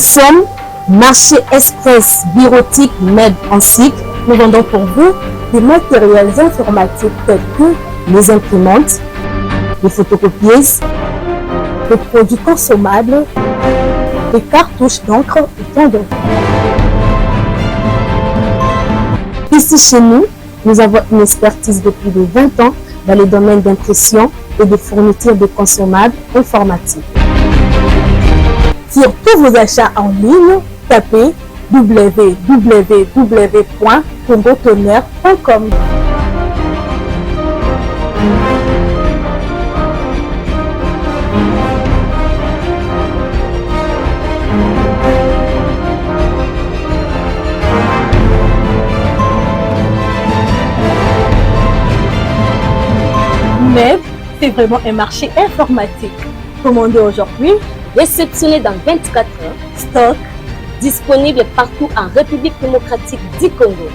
sommes Marché Express Bureautique MED en cycle. Nous vendons pour vous des matériels informatiques tels que les imprimantes, les photocopieuses, les produits consommables, les cartouches d'encre et tant d'autres. Ici chez nous, nous avons une expertise de plus de 20 ans dans les domaines d'impression et de fourniture de consommables informatiques. Pour tous vos achats en ligne, tapez www.congotonnerre.com. Mais c'est vraiment un marché informatique. Commandez aujourd'hui, réceptionné dans 24 heures, stock disponible partout en République démocratique du Congo.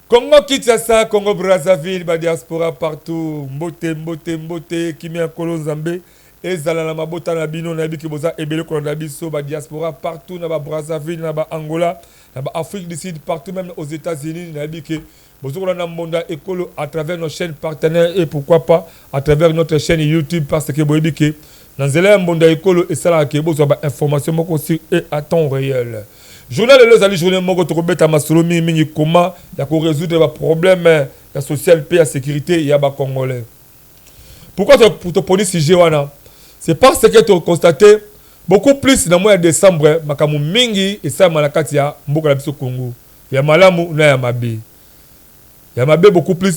Congo Kinshasa, Congo Brazzaville, ba diaspora partout, mbote, kimia kolo Nzambe, ezala na mabota na bino na biki boza ebele ko na biso ba diaspora partout na ba Brazzaville, na ba Angola, na ba Afrique du Sud, partout même aux États-Unis, na biki bozo ko na monda ekolo à travers nos chaînes partenaires et pourquoi pas à travers notre chaîne YouTube parce que boyebi ke na nzela monda ekolo esala ke bozo ba information moko sur et à temps réel. Journal de l'Ozali, journée Mogo Tokobeta Masolomi, Mini comment il y a qu'on résoudre les problèmes la social, paix, la sécurité, il y a des Congolais. Pourquoi pour te poser ce sujet, c'est parce que tu as constaté beaucoup plus dans le mois de décembre, Makamu Mingi et ça, Malakatia, Mboka Labiso Congo. Il y a Malamu, il y a Mabé. Il y a Mabé beaucoup plus.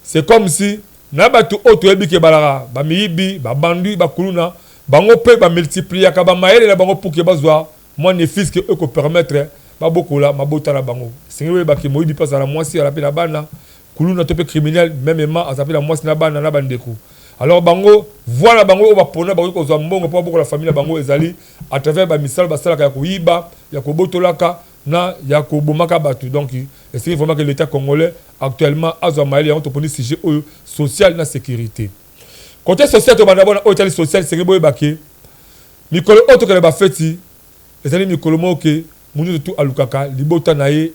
C'est comme si, Nabatu Otoebi Kebalara, Bamiibi, Babandu, Bakuluna, Bango Pe, Bamultiplier, Kabamaele, la Bango pour Kebazoa. Moi, les fils que eux peuvent permettre, pas beaucoup là, ma botte à la bango. C'est vrai que moi, il passe à la moitié à la peine à bana. Koulou n'a pas criminel, même à s'appeler la moitié à la bana, à la bandeko. Alors, bango, voilà bango, on va prendre bango, qu'on soit bon, pas beaucoup la famille, la bango, ezali, à travers la misal, basala, yako iba, yako botolaka, na, yako bomaka batu. Donc, c'est vraiment que l'État congolais, actuellement, a zwa maël, on te pose sujet social, na sécurité. Côté social, tu vas d'abord, hôtel social, c'est que boy baké. Mikolo, autre que les bafeti. Les amis Mikolomo ke munu tout alukaka libota nae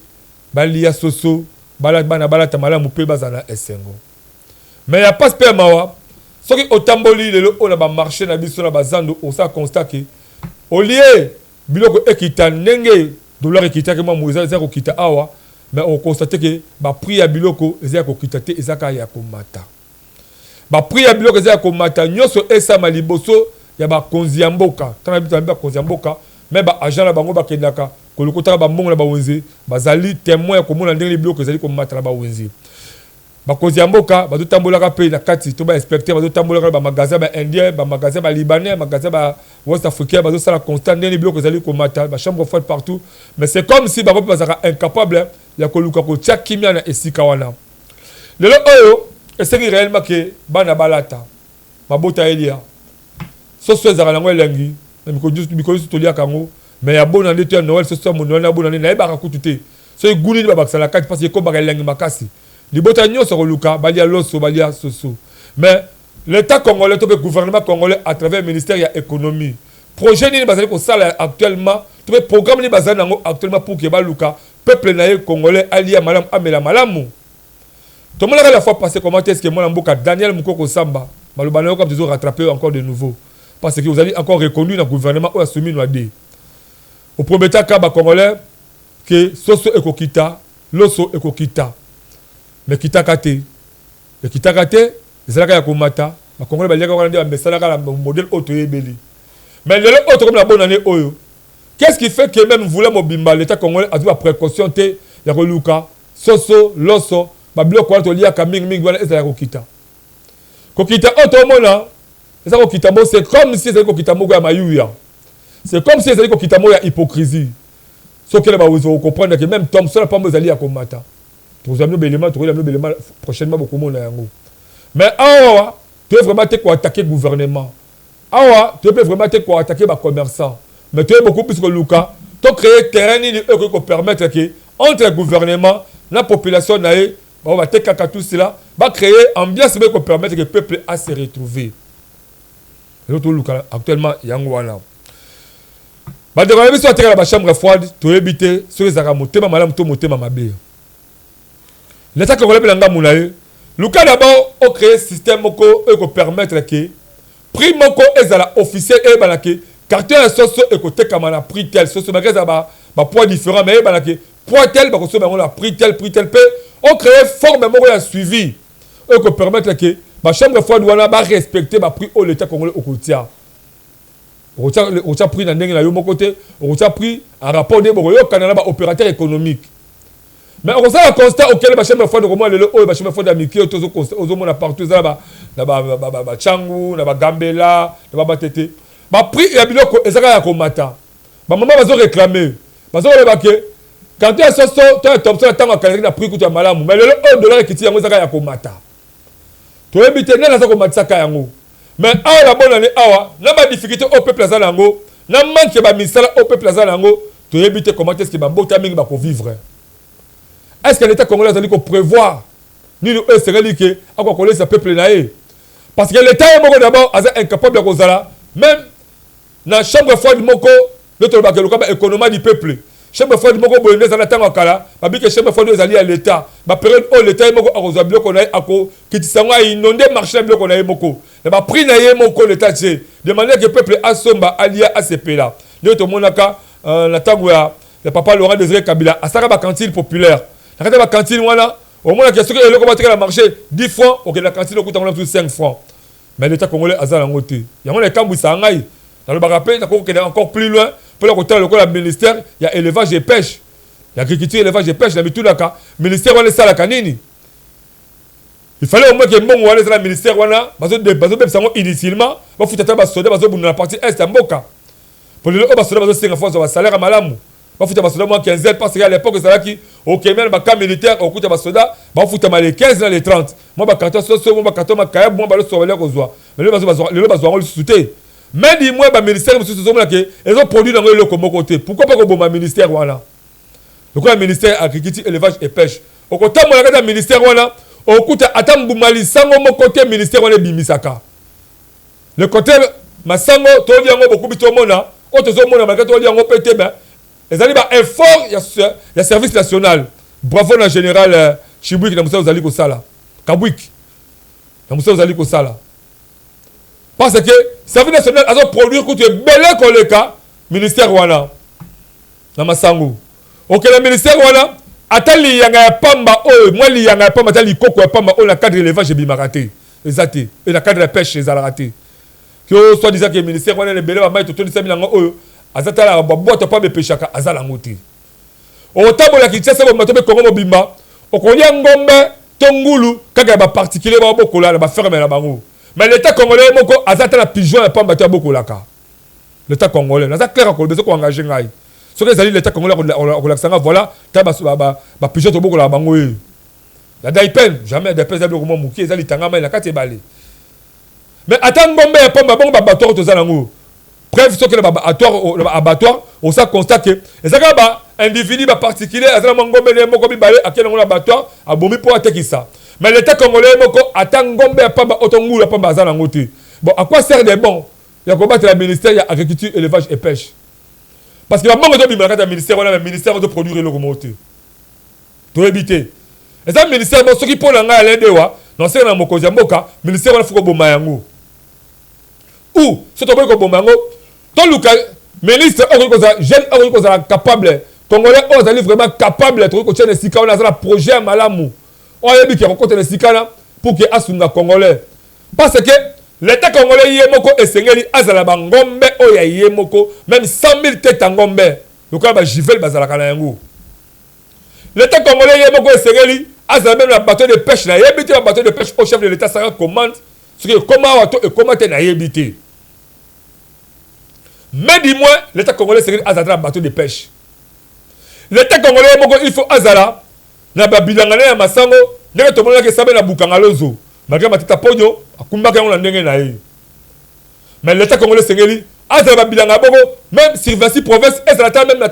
balia soso bala tamala mupe bazana esengo. Mais ya pas pe mawa soki otamboli lelo on a ba marché na biso na bazando on sa constat que au lieu biloko ekita nenge dollar ekita ke mo moza za ko kita awa mais on constate que ba prix ya biloko eza ko kita te ezaka ya ko mata. Ba prix ya biloko eza ko mata nyoso esa maliboso ya ba konziamboka tana bitu ba konziamboka mais ba agent la bango ba kendaka ko lokota ba mbongo na ba wenze bazali témoin ko mona ndenge biloko ezali ko mata na ba wenze ba konziamboka ba tambolaka pe na kati to ba inspecteur ba tambolaka ba magasin ba indien ba magasin ba libanais magasin ba west africain ba sala constant ndenge biloko ezali ko mata ba chambre forte partout mais c'est comme si ba bazaka incapable ya ko luka ko tia kimia na esika wana lelo oyo eseki réellement que bana balata mabota elia soso ezaka nango elengi Because to Liakango, mais il y a bon année de Noël, ce soir, mon Noël, bon année, il y a pas coûté. C'est Gouni de Babak Salakat parce que comme Bagal Makasi. Les botaniers sont Luka, Balia Loso, Balia Soso. Mais l'État congolais, le gouvernement congolais, à travers le ministère de l'économie, projet n'est basé pour ça actuellement, tout le programme n'est basé actuellement pour que Baluka, peuple naïf congolais, allié à Madame Amela Malamou. Tout le monde a la fois passé comment est-ce que moi, Daniel Moukoko Samba, Malubano, comme toujours rattrapé encore de nouveau. Parce que vous avez encore reconnu dans le gouvernement où a soumis nous au premier temps, quand Congolais, que Soso Ekokita, Loso Ekokita, mais Kita Kate, le Kita Kate, c'est là qu'il y a Komata, les Congolais, mais c'est là qu'il y a un modèle auto ébélé. Mais le autre comme la bonne année, qu'est-ce qui fait que même vous voulez Mobimba, l'État congolais a dû la précaution, il y a Luka, Soso, Loso, Babilo, Kwato, Lia, Kaming, Ming, voilà, et Kita. kokita otomona eza kokita mo c'est comme si ezali kokita moko ya mayuya c'est comme si ezali kokita mo ya hypocrisie soki na bawezo comprendre que même tom sola pambo ezali ya komata tozamino belema tokoyamino belema prochainement bokomona yango mais awa tu es vraiment te ko attaquer gouvernement awa tu peux vraiment te ko attaquer ba commerçant mais tu es beaucoup plus que Luka to créer terrain ni ko permettre que entre le gouvernement la population nae on va te kaka tout cela va créer ambiance mais ko permettre que le peuple a se retrouver l'autre Luka actuellement yango wana ba de ba biso ateka la chambre froide to ebité sur les aramotema malamu to motema mabe l'état congolais belanga munae Luka d'abord au créer système moko ko permettre que prix moko ezala officiel et balake carton ya soso ekote kamana prix tel soso magaza ba poids différent mais balake poids tel ba koso bango la prix tel pe on crée forme moko ya suivi et ko permettre que ba chambre froide wana ba respecter ba prix au l'état congolais au kotia o tia prix na ndenge na yo moko te o tia prix en rapport de boko yo kanana ba opérateur économique mais on ça constat auquel ba chambre froide comment le ba chambre froide amiki to zo mona partout ça ba changu na ba gambela na ba batete ba prix ya biloko ezaka ya komata ba mama bazo réclamer bazo leba ke quand tu as soso tu top ça tango kalaki na prix kutu malamu mais le $1 kiti yango ezaka ya komata to ebite na za komata ka yango mais awa la bonne année awa na ba difficulté au peuple za nango na manque ba misala au peuple za nango to ebite comment est-ce que ba mbota mingi ba ko vivre est-ce que l'état congolais a dit qu'on prévoit ni nous serait dit que à quoi coller ce peuple naé parce que l'état est d'abord incapable de causer même dans la chambre froide moko notre bakeloka économie du peuple chambre froide moko boyende za na tango kala ba bi que chambre froide ezali à l'état ba période où l'état moko akoza biloko na ako kitisango a inonder marché biloko na moko na ba prix na moko l'état c'est de manière que le peuple asomba alia ACP là notre monaka na tango ya le papa Laurent Désiré Kabila asaka ba cantine populaire la cantine cantine voilà au moins la question que le combattre la marché 10 francs OK la cantine coûte en 5 francs mais l'état congolais azala ngoté il y a les kambu sangai dans le rappel encore plus loin pour le côté le ministère il y a élevage et pêche il y a agriculture élevage et pêche la bitu la ministère wana sala kanini il fallait au moins que mbongo wana sala ministère wana bazo sango initialement ba futata ba soda bazo bunda la partie est ya mboka pour le ba soda bazo 5 fois ba salaire malamu ba futa ba soda moins 15 parce qu'à l'époque ça là qui au Kenya ba camp militaire au kuta ba soda ba futa ma les 15 dans les 30 moi ba carton so moi ba carton ma kaya moi ba le soveler ko zwa mais le bazo le souté mais dis-moi ba ministère monsieur zo mona que ils ont produit dans le côté pourquoi pas ko bomba ministère wana le ministère agriculture élevage et pêche au côté mo la ministère wana au kuta atambumali sango mo côté ministère wana bimisaka le côté masango to liango beaucoup bito mona o to zo mona ba to liango pété ben les ali ba effort ya service national bravo na général Chibouik na musa uzali ko sala Kabouik na musa uzali ko sala parce que service national a produit coûte belé koleka ministère wana na masango OK le ministère wana atali yanga ya pamba moi li yanga ya pamba atali koko ya pamba na cadre élevage bimarate exacté et la cadre de pêche ezalakate que soit disant que ministère wana le belé ba mai to 25 000 azatala ba boîte pas be pêchaka azala ngoti o tabola ki tsesa ba matobe kongo mobimba o kolia ngombe tongulu kaka ba particulier ba bokola ba ferme na bango mais l'état congolais moko azatala pigeon ya pamba ta bokolaka l'état congolais na za clair ko bezo ko engager ngai so que zali l'état congolais ko laksanga voilà ta ba pigeon to bokola bango e la daipen jamais des pèse de comment muki ezali tangama na kati balé mais attends ngombe ya pamba bongo ba bateau to zala ngo bref ce que le abattoir on ça constate que les agaba individu particulier azala ngombe le moko bibale akena ngona abattoir abomi pour attaquer ça mais l'état congolais moko attend ngombe ya pamba otongulu ya pamba azala ngoti bon à quoi sert des bons il y a combattre le ministère il y a agriculture élevage et pêche parce que la banque de bimaka le ministère on a le ministère de produire le remonter to éviter et ça ministère bon ce qui pour nga lendewa non c'est na mokozi mboka ministère on faut bomba yango ou ce to ko bomba yango ton Luka ministre jeune capable congolais on vraiment capable de continuer les sika on a un projet malamu on a bien qui rencontre les sika pour que asunga congolais parce que l'état congolais yemoko esengeli azala bangombe oya yemoko même 100 000 têtes ngombe loka ba jivel bazala kana yango l'état congolais yemoko esengeli azala même la bateau de pêche là yebiti la bateau de pêche au chef de l'état ça commande Ce que comment tu n'as habité. Mais dis-moi, l'État congolais c'est un bateau de pêche. L'État congolais, il faut azala. Na babilanga na masango, ndenge to mona ke sabe na bukanga lozo. Malgré matata ponyo, akumba ka on ndenge na ye. Mais l'État congolais sengeli, azala babilanga boko, même sur 26 provinces, ezala même na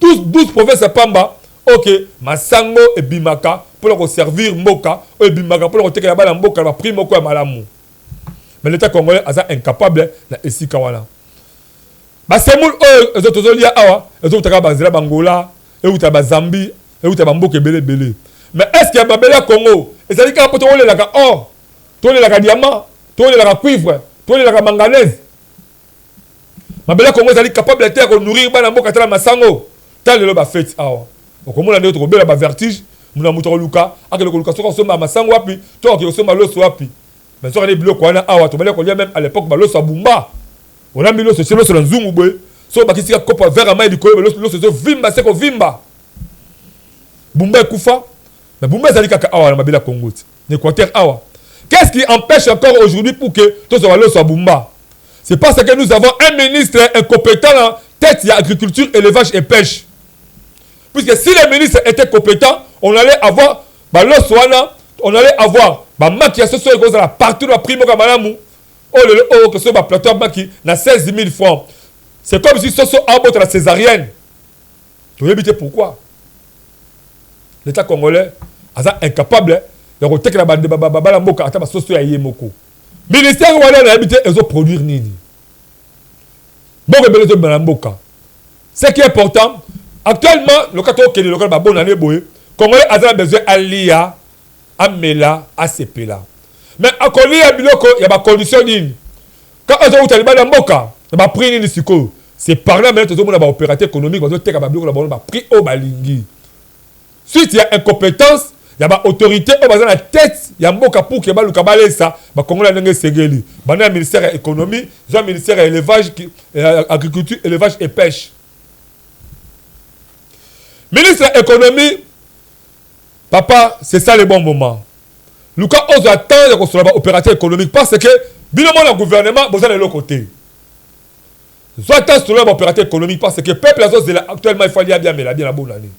12 provinces pamba. OK, masango et bimaka pour leur servir mboka, et bimaka pour leur tekela bala mboka ba prix moko ya malamu. Mais l'État congolais aza incapable na esika wana. Ba semoul ezotozolia awa, ezotaka bazela bangola, euta ba Zambie, euta ba mboka belé. Mais est-ce qu'il y a babela Congo? Et ça dit ka poto ole la ka or, tole la ka diamant, tole la ka cuivre, tole la ka manganèse. Babela Congo ça dit capable d'être ko nourrir bana mboka tala masango. Tal le ba fête awa. Okomona ndio to bela ba vertige, muna muto luka, akele ko luka soko soma masango wapi, to ko soma loso wapi. Mais ça les biloko wana awa to bela ko lia même à l'époque ba loso bumba. On a mis l'eau sur le nzungu boy. So bakisi ka kopa vers amai dikoyo l'eau sur vimba seko vimba. Bumba kufa. Mais Bumba zali kaka awa na mabela Congo. L'Équateur awa. Qu'est-ce qui empêche encore aujourd'hui pour que tout soit l'eau soit Bumba? C'est parce que nous avons un ministre incompétent en tête, il y a agriculture, élevage et pêche. Puisque si les ministres étaient compétents, on allait avoir l'eau soit on allait avoir maquillage social partout dans la primo kamalamu. Oh, que ce soit plateau qui n'a 16 000 francs. C'est comme si ce soit un la césarienne. Tu veux éviter pourquoi? L'État congolais est incapable de retirer la bande de mboka à socio ya yemoko. Ministère wala na habité et produire nini. Beaucoup de mboka. Ce qui est important, actuellement, le cateau qui est le local bon année boy, Congolais a besoin d'Alia, Amela, ACP là. Mais à Koli, il y a des conditions. Quand on a des mboka, on a pris une siko. C'est par là que on a des opérateurs économiques, on a pris au balingi. Suite, il y a incompétence, il y a des autorités, on a la tête, il y a mboka pour que le kabale ça, bah Congolais n'engage segeli. Bah le ministère de l'économie, le ministère de l'élevage, agriculture, élevage et pêche. Ministre de l'économie, papa, c'est ça le bon moment. Lucas ose attendre qu'on soit opérateur économique parce que, binomment, le gouvernement, vous allez de l'autre côté. Soit attendre sur l'opérateur économique parce que le peuple actuellement, il faut aller bien, mais la bien la bonne année.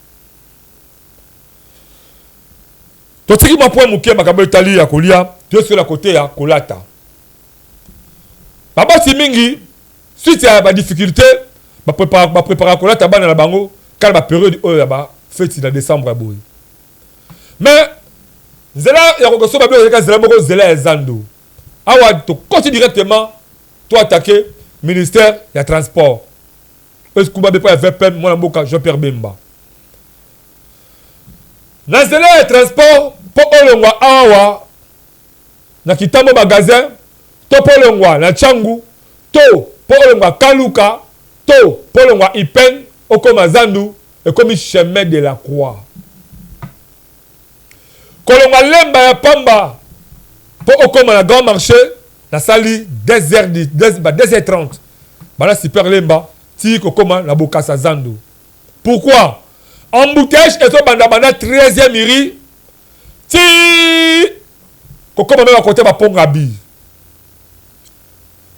Donc, ce qui m'a point mouké, ma cabelle tali à Kolia, tu es sur la côté à Kolata. Papa Simingi, suite à ma difficulté, ma préparer à Kolata, dans la bango, quand ma période, fête de décembre, mais, Zela, il y a quelque chose qui Zela et Zando. Awa, tu continues directement, tu attaquer le ministère des Transports. Est-ce que tu as fait moi, Jean-Pierre Bemba? Dans Zela et Transports, pour Olongwa Awa, na Kitamo magasin, to pour Olongwa na Changu, to pour Olongwa Kaluka, to pour Olongwa Ipen, Okoma Zandu, et comme chemin de la croix. Kolonga lemba ya pamba pour okoma na grand marché na sali 2h30 bana super lemba ti kokoma na bokasa Zando. Pourquoi? Embouteillage et banda 13e iri ti kokoma même à côté ba pongabi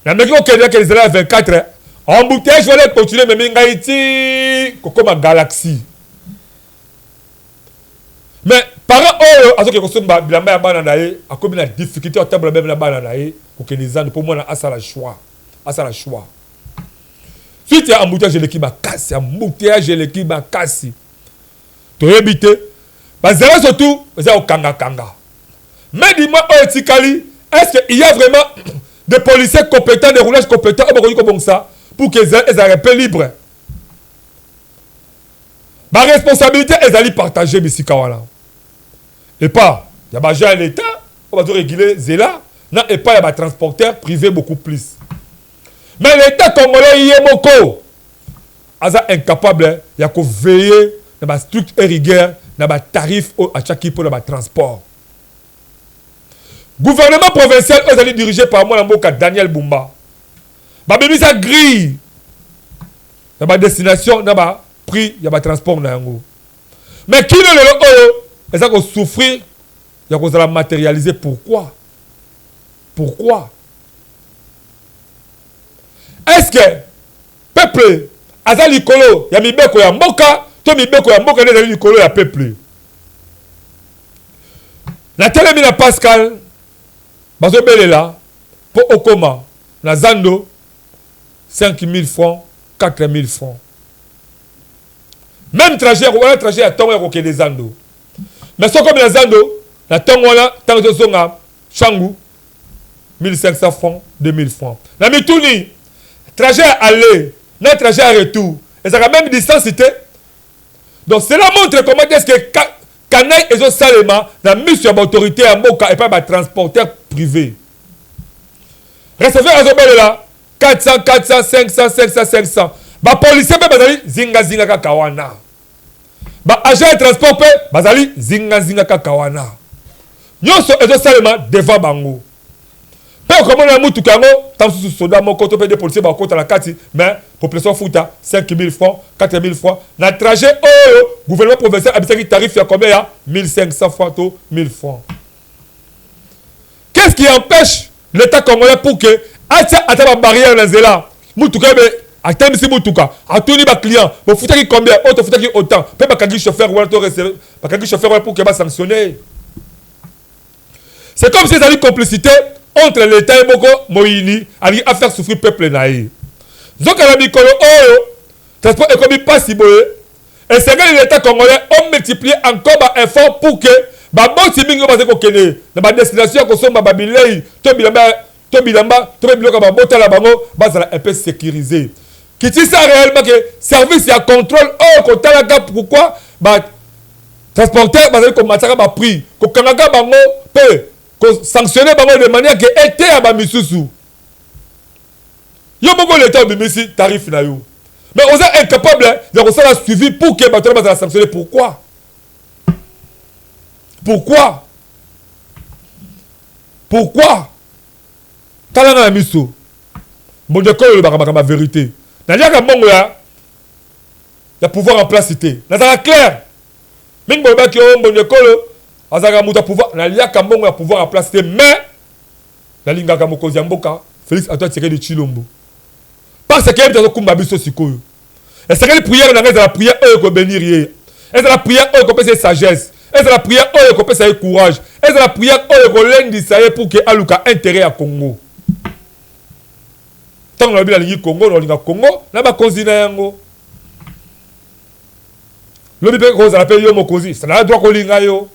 na meki okende que les 24 embouteillage va continuer même ngai ti kokoma Galaxy. Mais par rapport à ce que nous sommes bilamba bana nae a comme la difficulté au table même la bana nae pour que les ans pour moi à ça la choix suite à embouteillage l'équipe a cassé embouteillage l'équipe a cassé to habité bah zéro surtout c'est au kanga mais dis-moi Tikali est-ce qu'il y a vraiment des policiers compétents des roulages compétents comme ça pour que les arrêts libres ma responsabilité est d'aller partager ici Kawala. Et pas, il y a des gens à l'État, on va réguler Zéla, non, et pas il y a des transporteurs privés beaucoup plus. Mais l'État congolais, il est beaucoup. Il est incapable, il y a qu'à veiller dans la structure rigueur, dans les tarifs à chaque pour le transport. Gouvernement provincial, ils allaient dirigé par moi, Daniel Bumba. Baby, ça grille. Dans ma destination, dans ma prix, il y a des transports. Mais qui ne le et ça qu'on souffrir, il y a qu'on la matérialiser. Pourquoi? Pourquoi? Est-ce que peuple aza likolo ya mibeko ya mboka to mibeko ya mboka nde likolo ya peuple? Na telemi na Pascal bazobelela po okoma na zando 5 000 francs, 4 000 francs. Même trajet, voilà trajet à tongo ya des zando. Mais ce comme la zando, la tongo wana tango zonga changu 1500 francs, 2000 francs. Na mituni trajet à aller, na trajet à retour. Et ça a même distance cité. Donc cela montre comment est-ce que Canaille et Salema na mise sur l'autorité à Moka et pas un transporteur privé. Recevez à Zobelela 400, 400, 500, 500, 500. Ba policier pe bazali zinga zinga kakawana. Ba agent de transport pe bazali zinga zinga kakawana. Nyonso ezo salema devant bango. Pe comme na mutu kango tant sous soda moko to pe des policiers ba kota la kati mais population futa 5000 francs, 4000 francs. Na trajet gouvernement provincial abisaki tarif ya combien ya 1500 francs to 1000 francs. Qu'est-ce qui empêche l'État congolais pour que atia ataba barrière na zela mutuka be atemisi mutuka atuni ba client bo futaki combien auto futaki autant pe ba kagi chauffeur wala to recevoir ba kagi chauffeur wala pour que ba sanctionner. C'est comme si ça a une complicité entre l'État et Boko Moïni à faire souffrir peuple naï. Zoka la mikolo oyo transport économique pas si boye et c'est que l'État congolais ont multiplié encore ba effort pour que ba boti mingi ba ko kene na ba destination ko somba ba bilei to bilamba to biloko ba bota la bango bazala un peu sécurisé. Qui dit ça réellement que service ya contrôle ko talaka pourquoi ba transporteur bazali ko mataka ba prix ko kangaka bango pe ko sanctionner bango de manière que été à ba misusu. Yo boko l'État bimisi tarif na yo. Mais on est incapable de recevoir suivi pour que bateau bazala sanctionner. Pourquoi? Pourquoi? Pourquoi? Talanga na miso. Bon de ko le ba vérité. Na liaka mbongo ya pouvoir en place cité. Na ça clair. Mingo ba ki o mbongo ko azaka muta pouvoir na liaka mbongo ya pouvoir en place cité mais na lingaka mokozi ya mboka Félix Antoine Tshisekedi Tshilombo. Parce que il kumba biso sikoyo. Et c'est que prière na la prière ko bénir yé. Et la prière ko pese sagesse. Et la prière ko pese courage. Et la prière ko lendi saye pour que aluka intérêt à Congo. Tant que la ligne Congo, la Congo, na ba kozina yango. Lobi pe ko za pe yo mokozi, ça na droit ko linga yo.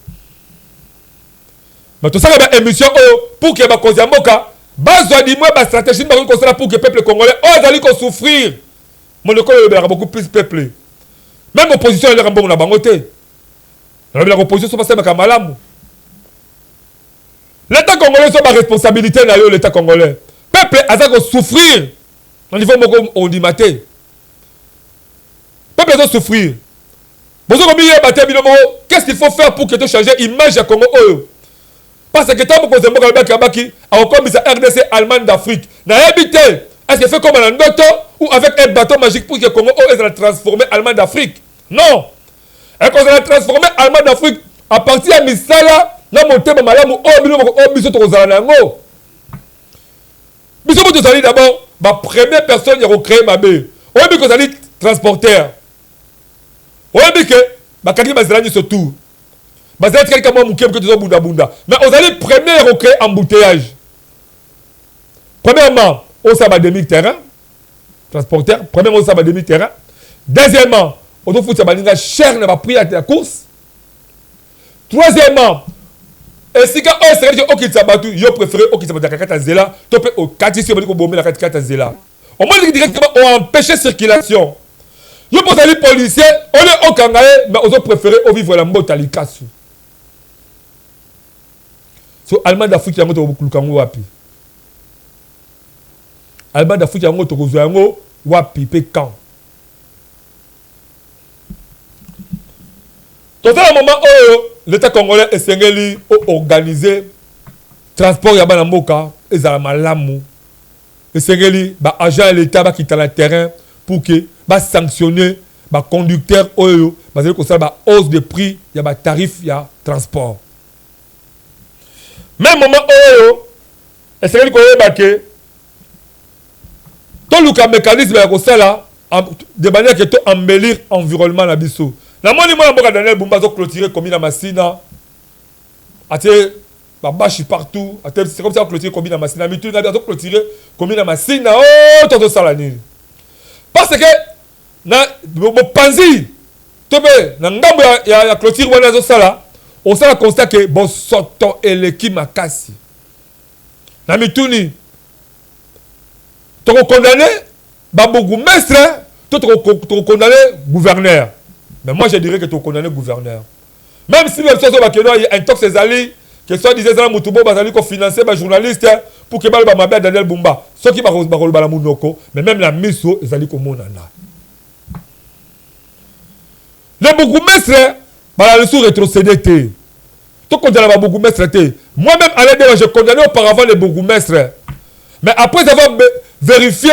Mais tout ça ba émission pour que ba kozi mboka, bazwa di moi ba stratégie ba ko sala pour que peuple congolais ozali ko souffrir. Mon école le beaucoup plus peuplé. Même opposition le rambon na bangote. La opposition sont pas malamu. L'État congolais sont pas responsabilité na yo l'État congolais. Peuple a ça souffrir au niveau moko on dit maté. Peuple doit souffrir. Qu'est-ce qu'il faut faire pour que tu changes l'image du Congo? Parce que tant que vous avez un commissaire RDC Allemagne d'Afrique, est-ce qu'il fait comme un auto ou avec un bateau magique pour que le Congo soit transformé Allemagne d'Afrique? Non. Et qu'on a transformé Allemagne d'Afrique à partir de Misala, là mon thème malamu biso to zanango. Biso to zali d'abord ma première personne qui a créé ma bé. On dit que zali transporteur. On dit que ma kaki bazalani surtout. Bazali quelqu'un moi mukem que tu bunda bunda. Mais on zali premier à créer embouteillage. Premièrement, on s'aba demi-terrain. Transporteur, premièrement on s'aba demi-terrain. Deuxièmement, on doit foutre balinga cher na prix à la course. Troisièmement, et si quand on serait que okitsa batu, yo préféré okitsa batu kata zela, topé au kati si on dit ko bomber la kata zela. On m'a dit directement on empêcher circulation. Yo pour aller policier, on est au kangaé, mais on a préféré au vivre la mbota likasu. So Allemagne d'Afrique yango to lukango wapi. Allemagne d'Afrique yango to kozwa yango wapi pe quand. Dans un moment où l'État congolais est organisé transport ya bana mboka ezala malamu esengeli ba agent l'État qui est dans le terrain pour que ba sanctionner ba conducteur oyo bazali ko sala ba hausse de prix ya ba tarif ya transport. Même moment où esengeli koyeba ke toluka mécanisme ya kosala de manière que to embellir environnement na biso. Na moni mwana mboka Daniel Bumba zo clôturer commune na Masina. Até babashi partout, até c'est comme ça clôturer commune na Masina, mitu na zo clôturer commune na Masina. Oh, toto sala nini. Parce que na bopanzi tobe na ngambo ya clôture wana zo sala, on sala constat que bon soto eleki makasi. Na mituni tu condamné bourgmestre, tu condamné gouverneur. Mais moi je dirais que tu condamné gouverneur. Même si même chose il y a un tox ezali que soit disait ça mutubo bazali ko financer ba journaliste pour que ba mabe Daniel Bumba. Ceux qui ba la munoko, mais même la miso ezali ko monana. Le bourgmestre ba la sous rétrocédé té. Tu condamné ba bourgmestre té. Moi-même à l'aide je condamné auparavant les bourgmestres. Mais après avoir vérifié,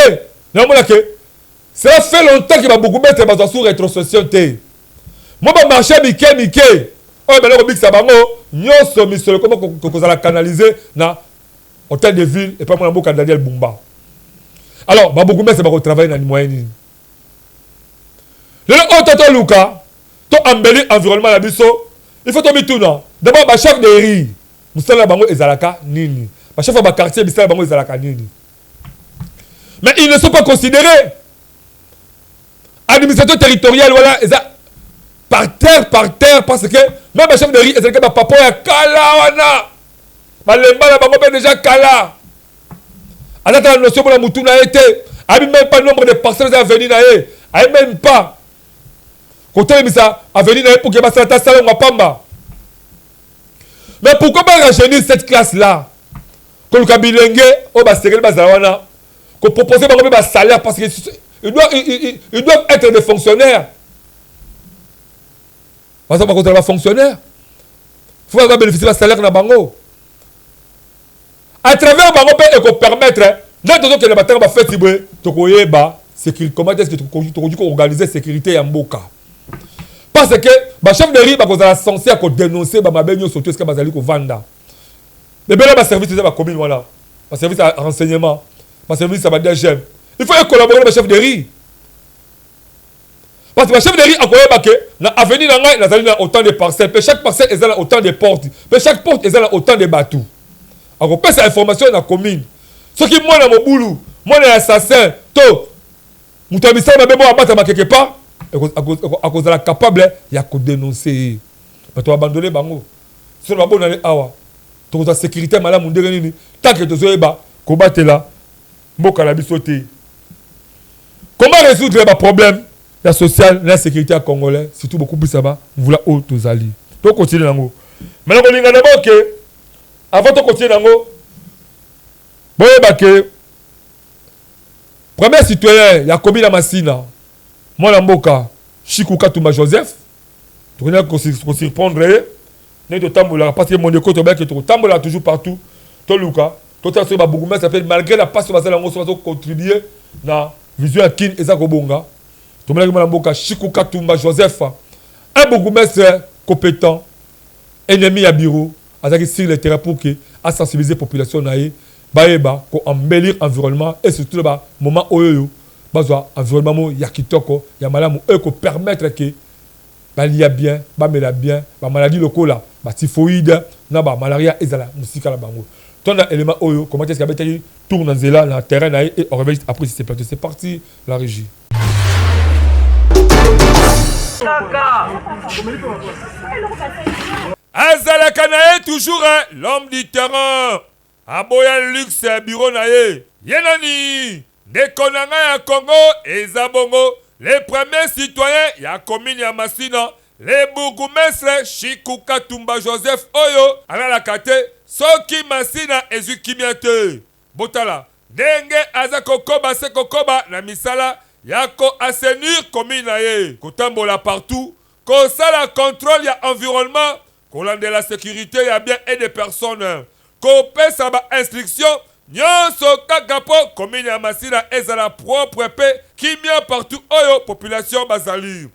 cela fait longtemps qu'il va beaucoup mettre dans sous rétrocession. Moi, je marche Mickey. Oh, mais là, ça va, comment vous allez canaliser dans l'hôtel de ville et pas mon amour Daniel Bumba. Alors, beaucoup mettre ça va travailler dans les moyens. Le autre Luka, tu embellir l'environnement la biso, il faut tomber tout non. D'abord, le chef de riz, Moussala Bango et Zalaka Nini. Le chef de quartier, Moussala Bango et Zalaka Nini. Mais ils ne sont pas considérés. Administrateur territorial, voilà, par terre, parce que même le chef de riz, c'est que papa est kala, wana. Malemba, la bango déjà kala. Alors, la notion de la moutouna a été, a même pas le nombre de parcelles à venir, a même pas. Quand on ça, à venir pour que ça salon à Pamba. Mais pourquoi pas rajeunir cette classe-là? Quand le kabilengue, oh, bah, c'est que le bazawana. Qu'on propose un salaire parce qu'ils doivent être des fonctionnaires. Parce que contre les fonctionnaires, il faut bénéficier d'un salaire dans Bango. À travers Bango, il faut permettre, non, que les bâtiments va faire comment est-ce que tu organiser la sécurité en Mboka. Parce que le chef de riz est censé dénoncer ma baigne sur tout ce que Bazali ko vanda. Mais bien là, le service de la commune, voilà. Le service de renseignement. Le service ça va dire j'aime. Il faut collaborer avec le chef de riz. Parce que le chef de riz a collaboré dans l'avenir, il y a autant de parcelles. Chaque parcelle est dans autant de portes. Chaque porte est dans autant de bateaux. Alors, on peut cette information dans la commune. Ce qui moi dans mon boulot, moi dans l'assassin, tout. Moutabissa m'a bien abattu quelque part. À cause de la capable, il y a qu'à dénoncer. Mais tu vas abandonner Bango. Si tu vas bon aller awa. Tu as la sécurité malade mon dernier. Tant que tu es là, combattre là. Mboka la bisoté. Comment résoudre les problèmes la sociale, la sécurité à Congolais, surtout beaucoup plus ça va, vous la haute aux alliés. Tu continues d'ango. Mais on a d'abord que avant de continuer d'ango, bon que premier citoyen, il y a commis la Massina. Moi la Mboka, Chikou Katumba Joseph. Tu connais qu'on s'y répondre. Né de tambola parce que mon écho tu bien que tu tambola toujours partout. Toi Luka malgré la passe on contribuer dans vision à kin et ça kobonga to mala mboka Chikou Katumba Joseph un bourgmestre compétent ennemi à bureau avec sur le terrain pour que à sensibiliser la population naé baeba ko embellir environnement et surtout ba moment oyo bazwa environnement ya kitoko ya malamu e ko permettre que il y a bien mela bien ba maladie locale là ba typhoïde na ba malaria ezala musika la bango. Ton élément oyo, comment est-ce qu'il tourne dans le terrain et on réveille après si c'est plateau. C'est parti, la régie. Azalaka nae toujours l'homme du terrain. Aboya luxe bureau nae. Yenani. Dekonanga ya Congo et Zabongo. Les premiers citoyens ya commune ya Massina. Les bourgmestres Chikou Katumba Joseph Oyo. Ala la kate. Soki Massina ezukimiate. Botala. Denge azakokoba sekokoba na misala. Yako assainir commune na ye. Kotambola partout. Kosala contrôle ya environnement. Kolande la sécurité ya bien et des personnes. Kopesa ba instruction. Nyonso kakapo commune ya Massina ezala propre pe. Kimia partout oyo population bazali.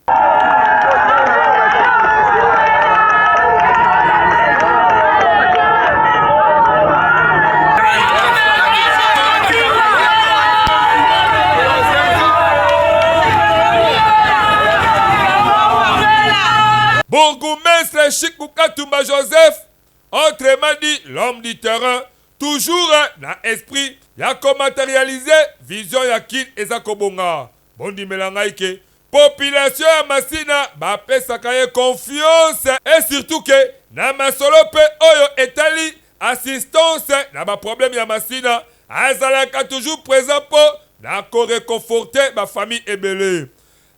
Bourgmestre Chikoukatumba Joseph, autrement dit l'homme du terrain, toujours dans l'esprit, il a matérialisé vision ya kin ezakobonga. Bondi melangaike, population ya Masina, ba pesaka ye confiance et surtout que na masolope oyo etali assistance na ba problème ya Masina, azalaka toujours présent pour na ko réconforter ba famille ebele.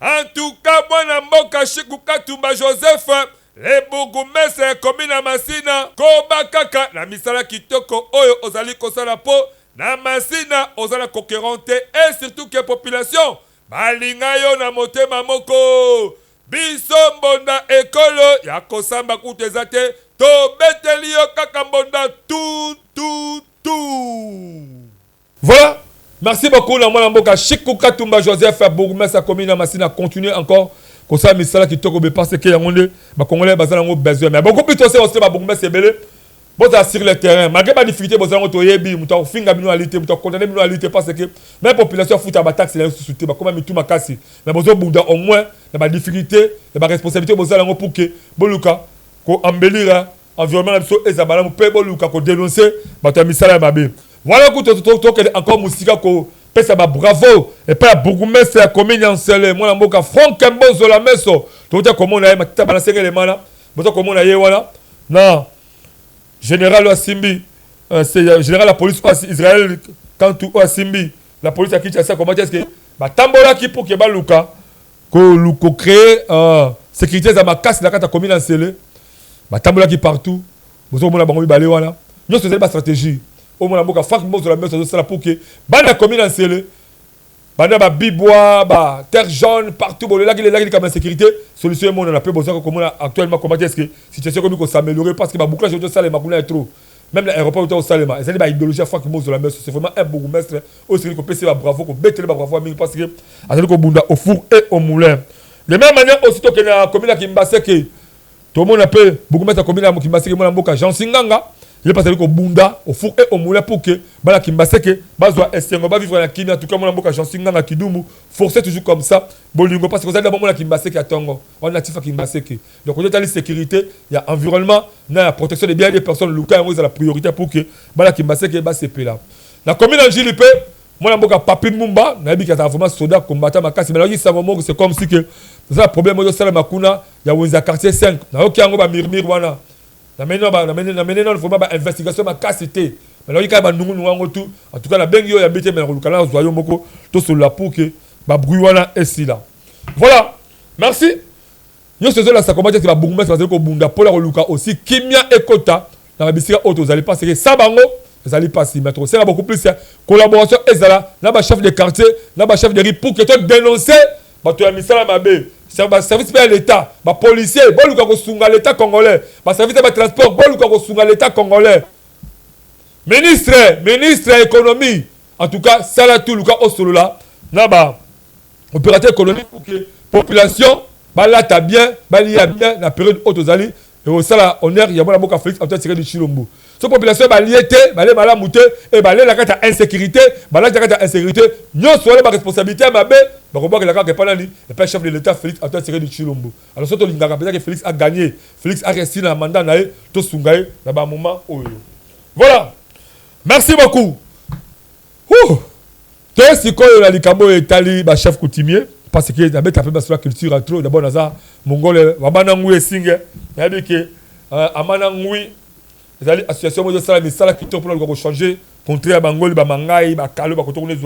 En tout cas, mwana mboka Chikoukatumba Joseph, le bourgmestre commune Masina, koba kaka na misala kitoko oyo ozali kosala po na Masina ozala conquérante et surtout que population balinga yo na motema moko biso mbonda ekolo ya kosamba kutezate to beteli yo kaka mbonda tout. Voilà. Merci beaucoup, la mwana mboka Chikoukatumba Joseph, bourgmestre commune Masina, continuer encore. Comme ça, misala qui toko parce que yangonde, ba congolais bazala ngo besoin. Mais beaucoup plus tôt c'est aussi ba bourgmestre belé. Bon sur le terrain, malgré la difficulté, vous avez toyebi, vous avez finga binoalité, vous avez condamné binoalité parce que même population fout à taxe là sous ba comment tout makasi. Mais vous avez au moins la difficulté, la responsabilité vous avez pour que boluka ko embellir environnement biso ezabala mo pe boluka ko dénoncer ba ta misala mabe. Voilà que encore musica ko pesa ba bravo et pas bourgmestre ya commune Ansele moi la mboka Franck Mbozo la meso to ta comment na matita balancer les mana boto comment na ye wana non général Asimbi c'est général la police Israël quand tout Asimbi la police a quitté ça comment est-ce que ba tambola qui pour que ba luka ko créer sécurité za makasi na kata commune Ansele ba tambola qui partout boto mona bango balé wana nous c'est ba stratégie au moins la boca Franck Mbozo la meso ça pour que banda commune Ansele banda ba bibois ba terre jaune partout bon là qui comme sécurité solution mon on a peu besoin comme actuellement comment est-ce que situation comme s'améliorer parce que ba bouclage de ça les makuna est trop même l'aéroport au Salema et ça ba idéologie Franck Mbozo la meso c'est vraiment un bourgmestre aussi ko PC ba bravo ko betele ba bravo mingi parce que azali ko bunda au four et au moulin de même manière aussitôt que na commune Kimbaseke tout le monde appelle bourgmestre commune Kimbaseke mon mboka Jean Singanga. Il est passé au Bunda, au four et au moulin pour que Bala Kimbaseke, Bazwa Estengo, va vivre la Kina, en tout cas, mon amboka Jansinga, na Kidumu, forcer toujours comme ça, Bolingo, parce que vous avez d'abord la Kimbaseke à Tongo, on a natif à Kimbaseke. Donc, on a la sécurité, il y a environnement, il y a la protection des biens des personnes, le cas, on a la priorité pour que Bala Kimbaseke, bah, c'est là. La commune d'Angilipe, mon amboka Papi Mumba, n'a dit qu'il y a vraiment soda combattant ma casse, mais là, il s'est vraiment c'est comme si que, c'est ça le problème de Salamakuna, il y a un quartier 5, il y a aucun murmure, voilà. La maintenant faut pas investigation ma cassité mais là il y a nous tout en tout cas la bengi yo ya bete mais le canal zoyo moko to sur la pour que ba bruwana est là voilà merci yo ce là ça comment dire que ba bourgmestre parce que bunda pour la luka aussi kimia ekota dans la bisika auto vous allez passer que ça bango vous allez passer mais trop c'est beaucoup plus collaboration ezala là ba chef de quartier là ba chef de rue pour que tu dénoncer ba to ya misala mabe service de l'État, les policiers, l'État congolais, les services de transport, l'État congolais. Ministre économie, en tout cas, ça là tout le cas au solo là, opérateur économique pour que la population, là t'as bien, il y a bien la période haute aux alliés, et au salaire honneur, il y a mon amour Félix, en tout cas, tiré du Chilombo. Cette population va lier, va aller mal mouter, et va aller la carte insécurité, va aller la carte insécurité, nous sommes la responsabilité, ma belle. On voit que la carte est pas là, et pas chef de l'État, Félix, a tiré du Chilombo. Alors, surtout, il y a que Félix a gagné. Félix a resté dans le mandat, tout sungaye, dans un moment où. Voilà. Merci beaucoup. Qu'est-ce que le Likambo est allé, chef coutumier, parce que d'abord, tu as fait la culture à trop, d'abord, dans un mongol, Wabanangoué Singe, il y a dit que Amanangoué, les associations de ça, mais ça qui pour changer, contre Bangol, Bamangaï, Bakalo, Bakotourne,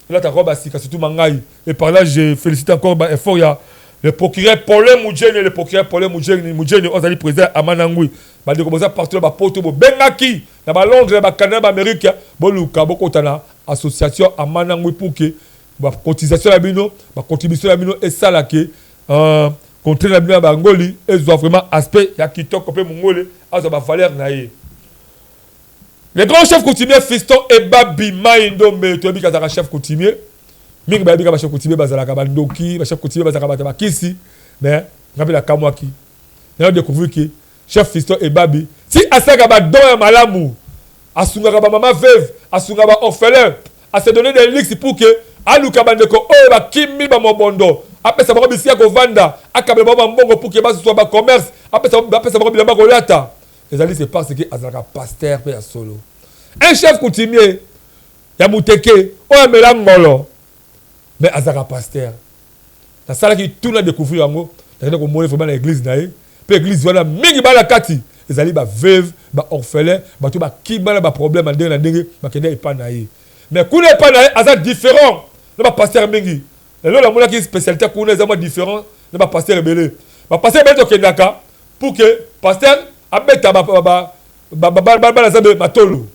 là, tu as robe surtout Mangaï. Et par là, je félicite encore l'effort. Il y a le procureur Paulin Moudjeni, le procureur Paulin Moudjeni, on a dit président à Manangui. Il y a des partout là, Porto, Bengaki, dans Londres, dans Canada, Amérique, Boluka, Bokotana, association à Manangui pour que la cotisation à Bino, la contribution à Bino et ça là que contre la Bino à Bangoli, et vraiment aspect, il y a qui toque un peu Mongolais, à sa valeur naïe. Le grand chef coutumier Fiston Ebabi Maïndombe, tu as dit qu'il y a un chef coutumier. Mingi ba bika ba chef coutumier bazala ka bandoki, ba chef coutumier bazala ka bakisi, mais ngapi la kamwaki. Na découvrir que chef Fiston Ebabi, si asaka ba don ya malamu, asunga ba maman veuve, asunga ba orphelin, a se donner des lixes pour que aluka bandeko o ba kimi ba mobondo, après ça va bisika ko vanda akabela ba mbongo pour que ba soit ba commerce après ça va bilamba ko lata ezali c'est parce que azaka pasteur pe ya solo un chef coutumier ya muteke o amela ngolo mais azaka pasteur la sala qui tout na découvrir yango na ko mona vraiment na église na ye pe église wana mingi ba la kati ezali ba veuve ba orphelin ba to ba kibana ba problème ndenge na ndenge ba kende epa na ye mais kuna epa na ye aza différent na ba pasteur mingi lelo la mona ki spécialité kuna eza mo différent na ba pasteur ebele ba pasteur ebele to kendaka pour que pasteur abeta ba zabe matolo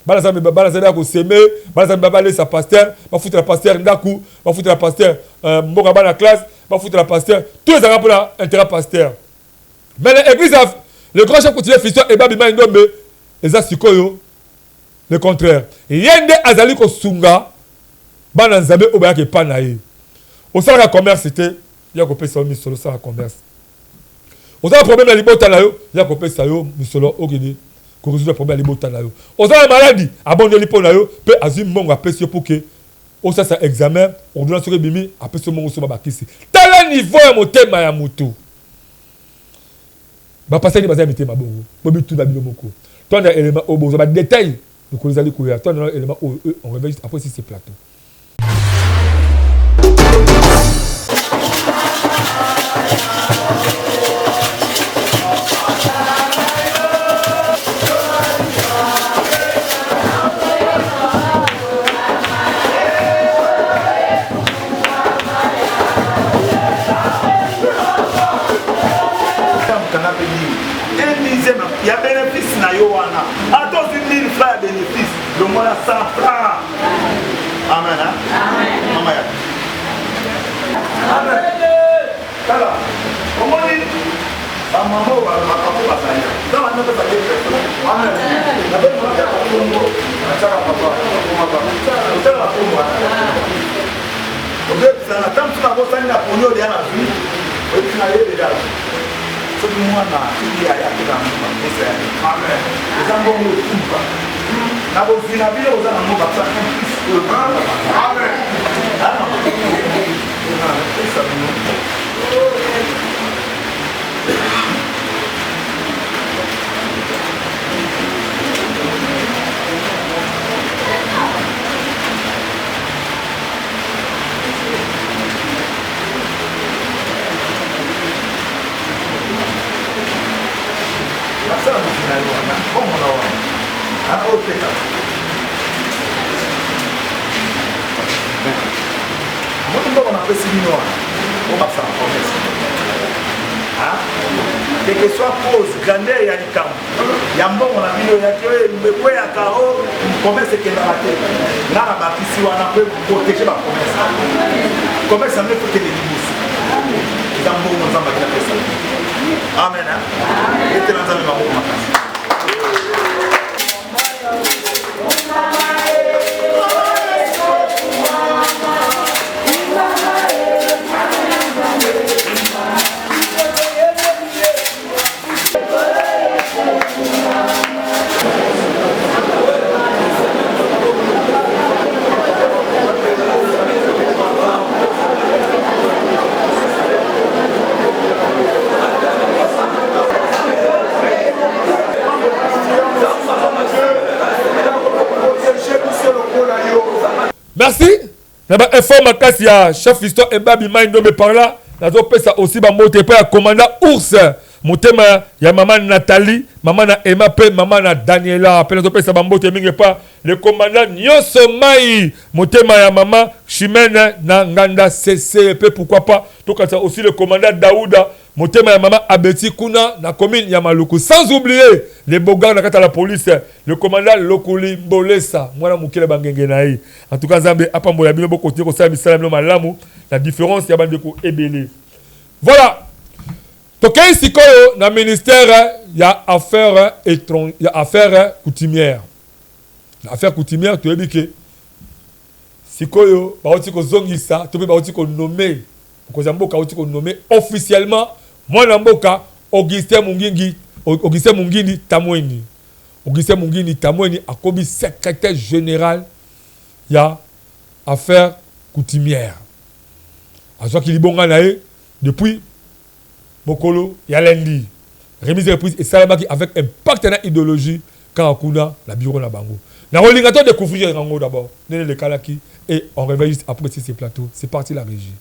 ba zabe ko semer ba zabe ba laisser pasteur ba foutre la pasteur ndaku ba foutre la pasteur mboka ba na classe ba foutre la pasteur tous les arabes pour l'intérêt pasteur mais l'église le grand chef continue fiston et babi maindombe les asikoyo le contraire yende azali ko sunga bana nzambe obaya ke pa na ye au sein de commerce c'était ya ko pesa mi solo ça commerce au sein problème na libota na yo ya ko pesa yo mi solo okidi ko résoudre problème na libota na yo au sein maladie abonne lipo na yo pe azim mongo apesi pour que au ça examen ordonnance que bimi apesi mongo so babakisi tel niveau ya motema ya mutu ba passer ni baza mitema bongo bobi tout na bilomoko toi na élément au bozo ba détail de ko ezali ko ya toi na élément on réveille après si c'est plateau. Il y a bénéfice na Yohana. À tous 1000 frères bénéfice. Le moins 100 francs. Amen. Hein? Amen. Amen. Amen. Voilà. Comment dit? Maman va m'apporter la salle. Dans la note de la guerre. Amen. La bonne fois de la Congo. Ça va papa. Ça va pour moi. Vous êtes dans la tente de la bosanie à Pogno de la vie. Vous êtes dans les déjà. Tout le monde a dit à Yaku dans le monde. Amen. Les gens vont le tout. Na bozina bila uzana mo baksa. Amen. Quelle que soit cause, grandeur et alicam. Yambo on a mis le yakiwe, mbekwe ya kao, commerce qui est dans la tête. Là, la bâtisse, on a pu protéger la commerce. Commerce, ça ne peut que des libous. Yambo, on a mis la personne. Amen. Et tu l'as mis ma main. Merci. D'abord, informe kasi ya chef Fiston Ebabi Maindombe par là. Nazo pesa aussi ba moté pa ya commandant Ours. Motema ya maman Nathalie, maman na Emma pe maman na Daniela. Appelle nazo pesa ba moté mingi pa le commandant Nyoso Mai. Motema ya maman Chimene na Nganda CC pe pourquoi pas. Donc aussi le commandant Daouda. Motema ya maman Abeti Kuna na commune ya Maluku. Sans oublier les bogards na kata la police, le commandant Lokuli Mbolesa, mwana mukele bangenge na ye. En tout cas Zambe apambo ya bino bo continuer ko sa misala no malamu, la différence ya bandeko ebele. Voilà. Tokei sikoyo na ministère ya affaires étrangères, ya affaires coutumières. Affaires coutumières to ebike. Sikoyo ba oti ko zongisa, to be ba oti ko nommer. Ko zamboka oti ko nommer officiellement mwana mboka Augustin Mungindi Tamweni. Augustin Mungindi Tamweni a commis secrétaire général ya affaires coutumières. À ce qu'il bon depuis Mokolo, il y a lundi. Remise de reprise et Salamaki avec un partenaire idéologie Karakuna, la bureau na bango. Na rolingato de couvrir Rango d'abord. Nene le Kalaki et on réveille juste après ces plateaux. C'est parti la régie.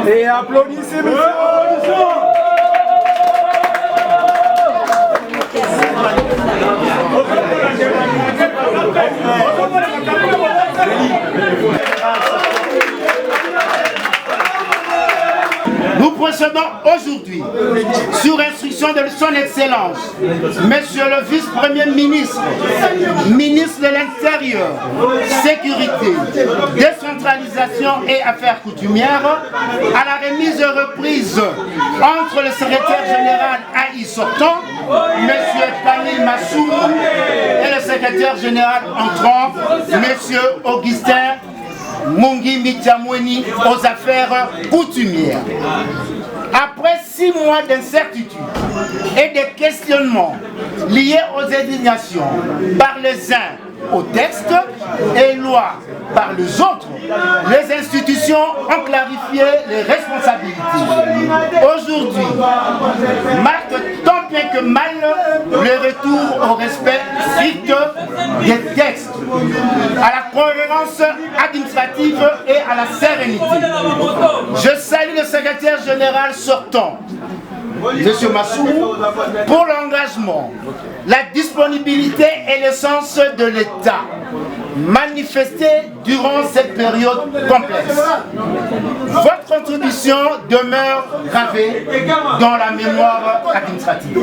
Et applaudissez, monsieur. Nous procédons aujourd'hui, sur instruction de son Excellence, Monsieur le Vice-Premier ministre, ministre de l'Intérieur, Sécurité, Décentralisation et Affaires coutumières, à la remise et reprise entre le secrétaire général AI sortant, Monsieur Kamil Massoum, et le secrétaire général entrant, Monsieur Augustin Mungi Mitiamweni, aux affaires coutumières. Après 6 mois d'incertitude et de questionnements liés aux indignations par les uns aux textes et lois par les autres, les institutions ont clarifié les responsabilités. Aujourd'hui, marque tant bien que mal le retour au respect strict des textes, à la cohérence administrative et à la sérénité. Je salue le secrétaire général sortant, M. Massou, pour l'engagement, la disponibilité et l'essence de l'État manifestée durant cette période complexe. Votre contribution demeure gravée dans la mémoire administrative.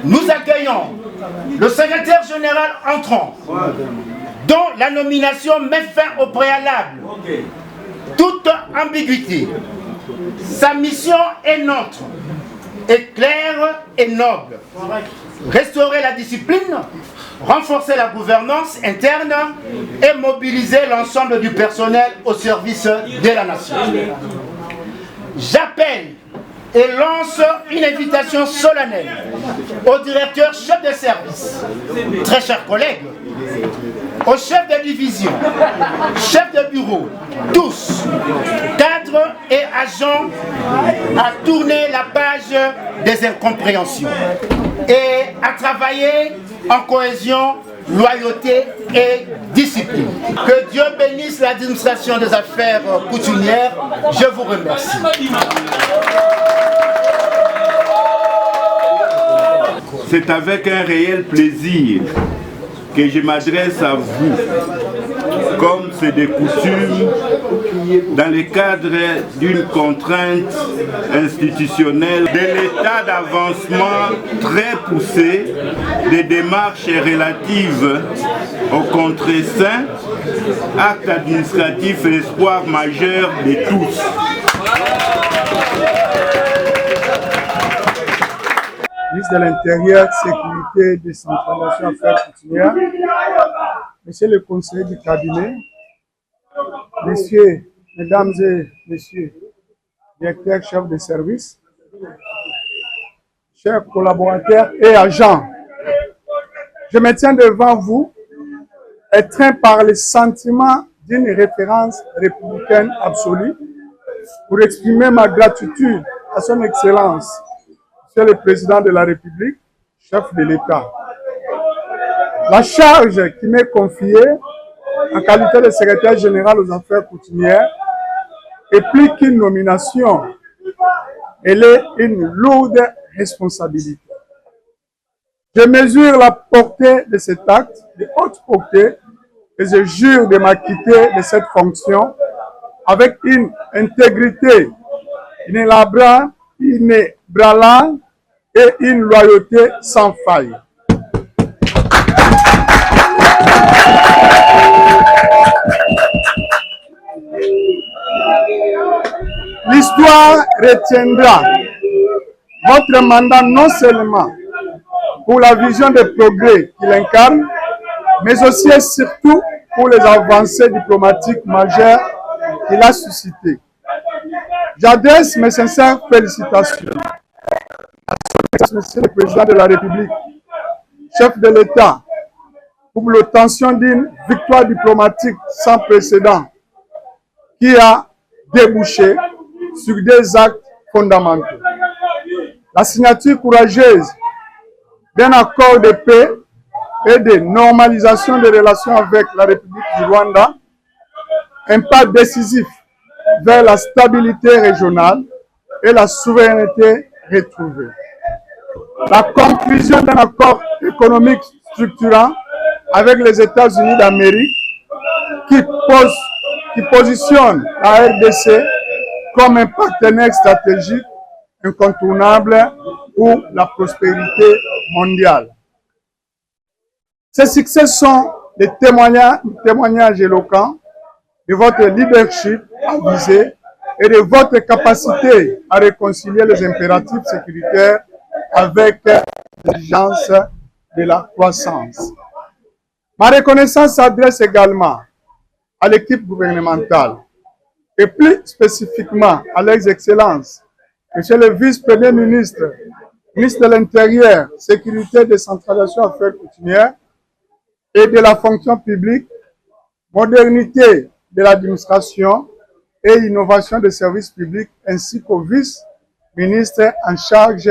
Nous accueillons le secrétaire général entrant, dont la nomination met fin au préalable toute ambiguïté. Sa mission est nôtre, est claire et noble. Restaurer la discipline, renforcer la gouvernance interne et mobiliser l'ensemble du personnel au service de la nation. J'appelle et lance une invitation solennelle au directeur chef de service, très chers collègues, aux chefs de division, chefs de bureau, tous, cadres et agents, à tourner la page des incompréhensions et à travailler en cohésion, loyauté et discipline. Que Dieu bénisse l'administration des affaires coutumières. Je vous remercie. C'est avec un réel plaisir que je m'adresse à vous, comme c'est des coutumes, dans le cadre d'une contrainte institutionnelle, de l'état d'avancement très poussé des démarches relatives au contre-saint, acte administratif et espoir majeur de tous. Nous ministre de l'Intérieur, Sécurité, Décentralisation, Affaires coutumières, Monsieur le conseiller du cabinet, Messieurs, Mesdames et Messieurs, directeurs, chefs de service, chers collaborateurs et agents, je me tiens devant vous, étreint par le sentiment d'une référence républicaine absolue, pour exprimer ma gratitude à son Excellence, Monsieur le Président de la République, chef de l'État. La charge qui m'est confiée en qualité de secrétaire général aux affaires coutumières est plus qu'une nomination, elle est une lourde responsabilité. Je mesure la portée de cet acte, de haute portée, et je jure de m'acquitter de cette fonction avec une intégrité inébranlable et une loyauté sans faille. L'histoire retiendra votre mandat non seulement pour la vision des progrès qu'il incarne, mais aussi et surtout pour les avancées diplomatiques majeures qu'il a suscitées. J'adresse mes sincères félicitations à Monsieur le Président de la République, chef de l'État, pour l'obtention d'une victoire diplomatique sans précédent qui a débouché sur des actes fondamentaux. La signature courageuse d'un accord de paix et de normalisation des relations avec la République du Rwanda, un pas décisif vers la stabilité régionale et la souveraineté retrouvée. La conclusion d'un accord économique structurant avec les États-Unis d'Amérique qui positionne la RDC comme un partenaire stratégique incontournable pour la prospérité mondiale. Ces succès sont des témoignages éloquents de votre leadership avisé et de votre capacité à réconcilier les impératifs sécuritaires avec l'exigence de la croissance. Ma reconnaissance s'adresse également à l'équipe gouvernementale et plus spécifiquement à l'ex-excellence, Monsieur le vice-premier ministre, ministre de l'Intérieur, Sécurité, Décentralisation, Affaires coutumières et de la fonction publique, modernité de l'administration et innovation des services publics, ainsi qu'au vice-ministre en charge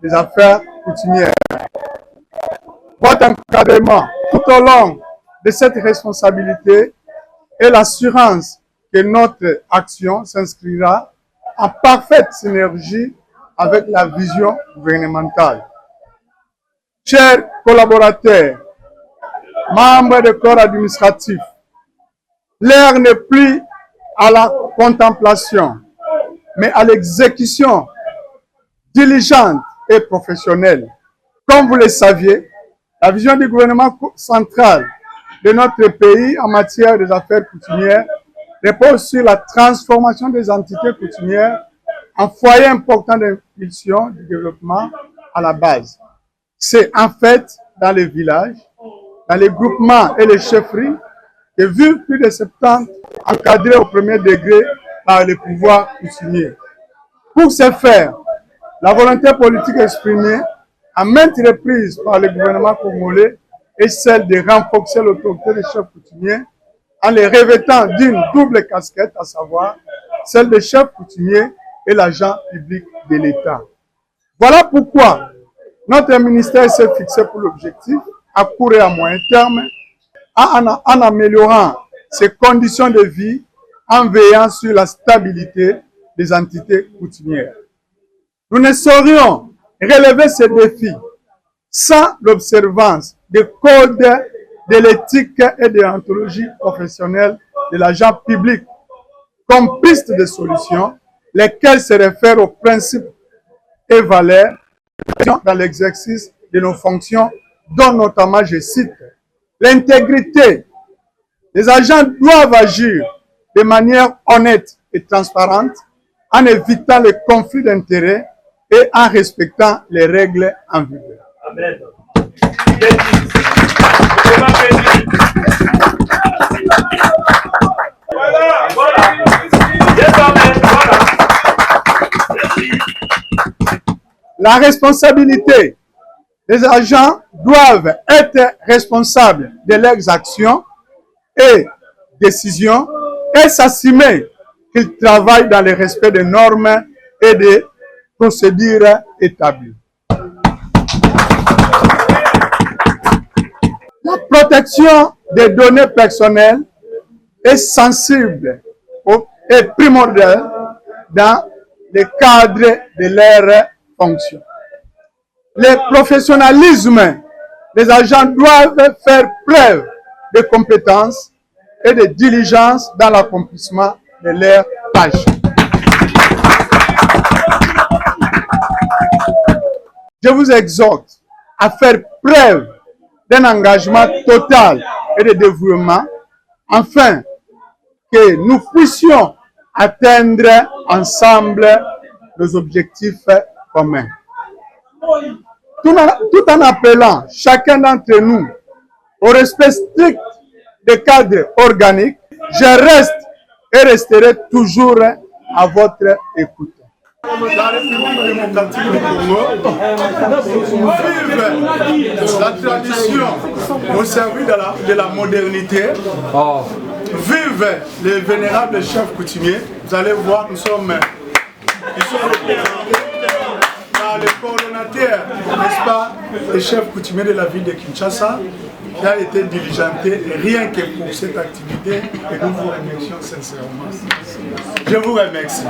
des affaires coutumières. Votre encadrement tout au long de cette responsabilité et l'assurance que notre action s'inscrira en parfaite synergie avec la vision gouvernementale. Chers collaborateurs, membres du corps administratif, l'heure n'est plus à la contemplation, mais à l'exécution diligente et professionnelle. Comme vous le saviez, la vision du gouvernement central de notre pays en matière des affaires coutumières repose sur la transformation des entités coutumières en foyer important d'impulsion du développement à la base. C'est en fait dans les villages, dans les groupements et les chefferies que vivent plus de 70 encadrés au premier degré par les pouvoirs coutumiers. Pour ce faire, la volonté politique exprimée à maintes reprises par le gouvernement congolais est celle de renforcer l'autorité des chefs coutumiers en les revêtant d'une double casquette, à savoir celle des chefs coutumiers et l'agent public de l'État. Voilà pourquoi notre ministère s'est fixé pour l'objectif, à court et à moyen terme, en améliorant ses conditions de vie, en veillant sur la stabilité des entités coutumières. Nous ne saurions relever ces défis sans l'observance des codes de l'éthique et de l'anthologie professionnelle de l'agent public comme piste de solution, lesquelles se réfèrent aux principes et valeurs dans l'exercice de nos fonctions, dont notamment, je cite, l'intégrité. Les agents doivent agir de manière honnête et transparente en évitant les conflits d'intérêts et en respectant les règles en vigueur. Amen. La responsabilité des agents doivent être responsables de leurs actions et décisions et s'assumer qu'ils travaillent dans le respect des normes et des procédures établies. La protection des données personnelles est sensible et primordiale dans le cadre de leur fonction. Le professionnalisme des agents doivent faire preuve de compétences et de diligence dans l'accomplissement de leurs tâches. Je vous exhorte à faire preuve d'un engagement total et de dévouement afin que nous puissions atteindre ensemble nos objectifs communs. Tout en appelant chacun d'entre nous au respect strict des cadres organiques, je reste et resterai toujours à votre écoute. La République démocratique du Congo vive la tradition au service de la modernité. Vive les vénérables chefs coutumiers. Vous allez voir, ils sont les coordonnateurs, n'est-ce pas, les chefs coutumiers de la ville de Kinshasa, qui a été diligenté rien que pour cette activité et nous vous remercions sincèrement. Je vous remercie.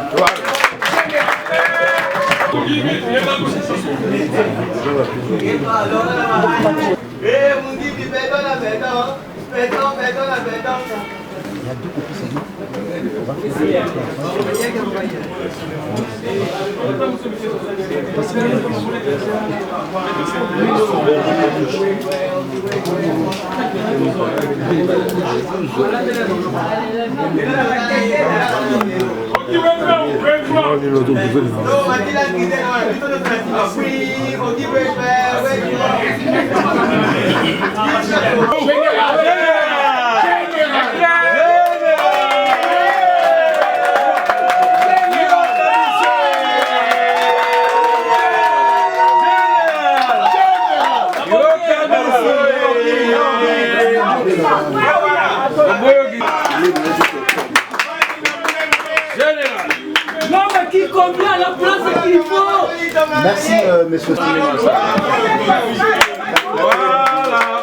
Merci, monsieur Stéphane. Voilà.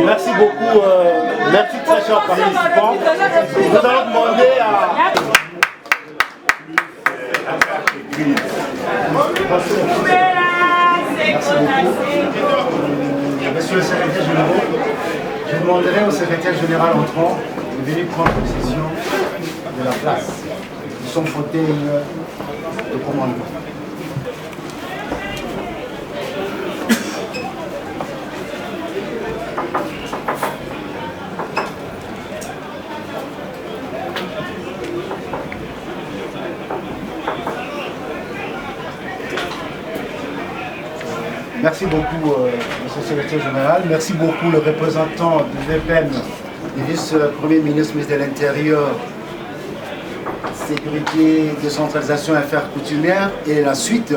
Merci beaucoup, merci très chers participants. Nous allons demander à... Merci beaucoup. Monsieur le secrétaire général, je demanderai au secrétaire général entrant de venir prendre possession de la place de son fauteuil de commandement. Merci beaucoup, monsieur le secrétaire général. Merci beaucoup, le représentant du VPN, du vice-premier ministre de l'Intérieur, Sécurité, Décentralisation et Affaires coutumières. Et la suite,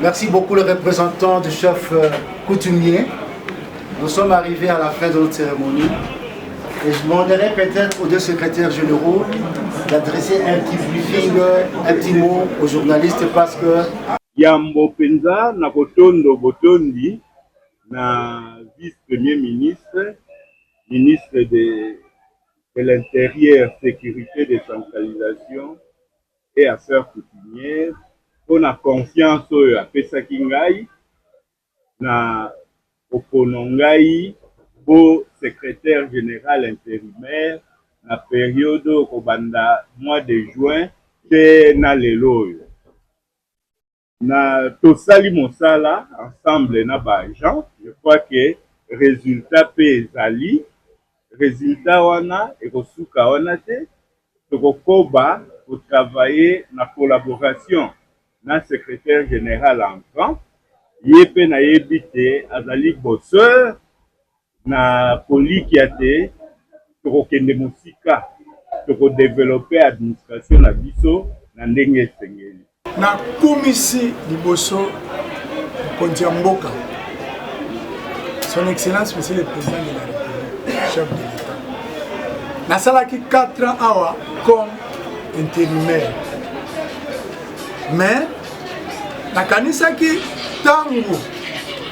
merci beaucoup, le représentant du chef coutumier. Nous sommes arrivés à la fin de notre cérémonie. Et je demanderai peut-être aux deux secrétaires généraux d'adresser un petit briefing, un petit mot aux journalistes parce que... Yambo penza na botondo botondi na vice-premier ministre, ministre de l'Intérieur, Sécurité, Décentralisation et Affaires coutumières, pour la confiance à Pesaki Ngai, na Oponongai, pour secrétaire général intérimaire, na période au mois de juin, c'est na lelo. Na tosali mosala ensemble na ba agent, je crois que résultat pezali, résultat wana et kosuka wana te, tokokoba pour travailler na collaboration na secrétaire général enfant, yepe na yebite azali bosseur na polikia te, tokokende musika, toko développer administration na biso na ndenge sengeli. Na komisi liboso konti ya mboka, son excellence monsieur le président de la République, chef de l'État. Nasalaki 4 ans awa comme intérimaire. Mais nakanisaki tango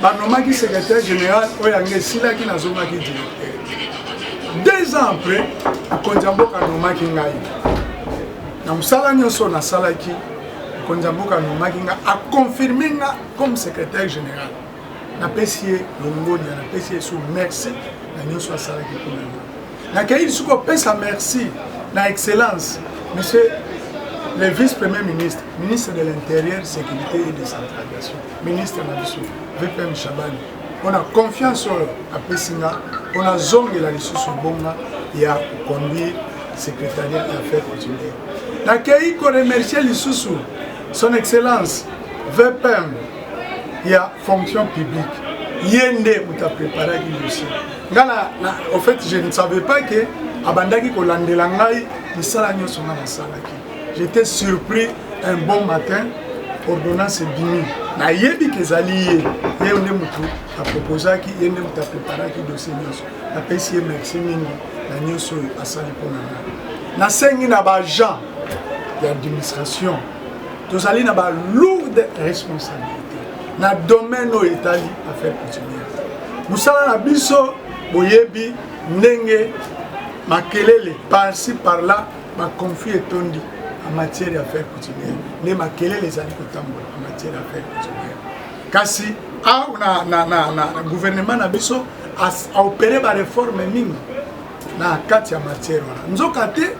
banomaki secrétaire général oyange silaki nazomaki directeur. 2 ans après, konti ya mboka nomaki ngai. Na musala nyonso nasalaki Konzamboka Nomakinga a confirmé comme secrétaire général. Na PCA Longonia, na PCA sous merci, na nous soit salaki pour nous. Na kaïl sous pesa merci, na excellence, monsieur le vice-premier ministre, ministre de l'Intérieur, Sécurité et Décentralisation, ministre Nabiso, VPM Chabani. On a confiance sur la PCA, on a zone de la ressource bonga et à conduire secrétariat et affaires coutumières. Na kaïl ko remercier les sous son excellence, VPM, il y a fonction publique. Yende, vous avez préparé le dossier. En fait, je ne savais pas que Abandaki Kolandelangai, il s'allait sur la salaki. J'étais surpris un bon matin, ordonnance bimi. Na yebi que zali yende mutu a proposé qui yende mutu a préparé le dossier. Na PCA merci mingi na nyoso a sali pour na. Na sengi na ba agent d'administration. Nous allons avoir une lourde responsabilité dans le domaine où l'Italie a fait coutumière. Nous allons avoir boyebi nenge makelele par-ci par-là ma conflit est tondi en matière d'affaires coutumières. Ne makelele les alliés en matière d'affaires coutumières. Kasi na gouvernement na biso a opéré ma réforme mingi na kati ya matière wana. Nous kate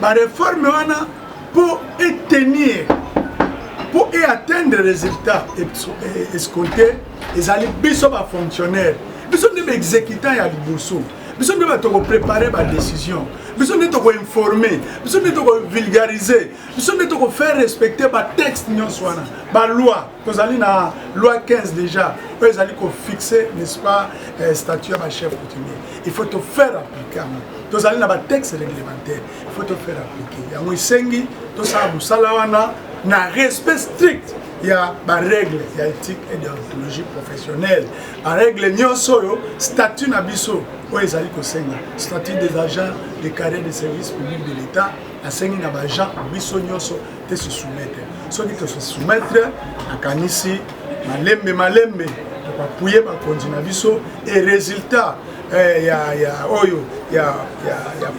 ma réforme wana pour tenir pour atteindre les résultats escomptés, ils allaient biso ba fonctionnaire, biso ne exécutant ya liboso, biso ne to préparer ba décision, biso ne to informer, biso ne to vulgariser, biso ne to faire respecter ba texte nyonso wana, ba loi, to zali na loi 15 déjà, ils allaient fixer n'est-ce pas statut ba chef coutumier. Il faut te faire appliquer. To zali na ba texte réglementaire, il faut te faire appliquer. Ya mwisengi to sa musala wana na respect strict, il y a des règles, il y a éthique et déontologie professionnelle. La règle nyonso statut nabiso, ils allaient kosenga, statut des agents des carrières de services publics de l'État, la sengi na ba agent biso nyonso te se soumettre. Ceux qui te se soumettre, na kanisi malembe pour appuyer ba kontina biso et résultat il y a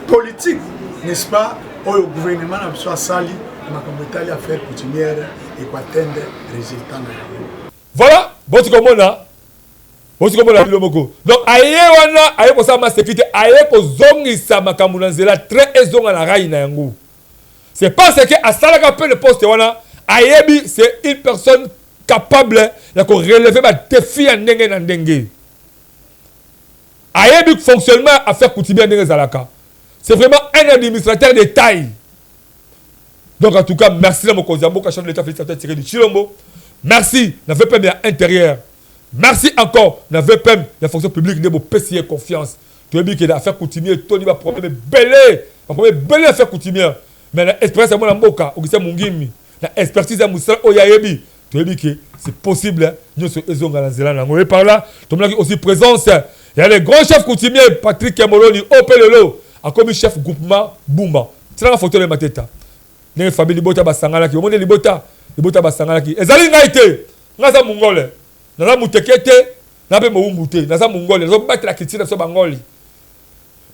politique, n'est-ce pas? Au gouvernement na biso asali à faire coutumière et pour atteindre les résultats. Voilà, bon, tu comprends bilomoko. Donc, aye wana, aye ko sama sécurité, aye ko zongi sa makamuna nzela très ezonga na rai na yango. C'est parce que à salaka peu le poste wana, ayebi c'est une personne capable de relever ma défi en ndenge na ndenge. Ayebi fonctionnement à faire coutumière ndenge zalaka. C'est vraiment un administrateur de taille. Donc en tout cas, merci à mon Kozambo, chef de l'État félicitateur tiré du Chilombo. Merci à la VPM intérieur. Merci encore à la VPM, la fonction publique de mon PCA confiance. Tu as dit que l'affaire coutumière, Tony va problème belé. Va problème belé affaire coutumière. Mais l'expérience à mon amboka, Augustin Mungimi, l'expertise à Moussa Oyayebi. Tu as dit que c'est possible. Nous sommes ezonga na Zélande. On est par là. Tu as aussi présence. Il y a le grand chef coutumier, Patrick Kemoloni, Opelelo, a commis chef groupement Boumba. C'est là la photo de ma tête. Ne famille libota basangala ki omone libota basangala ki ezali ngaite ngaza mongole naza mutekete na pe moumbu te naza mongoli nazo battre la culture so bangoli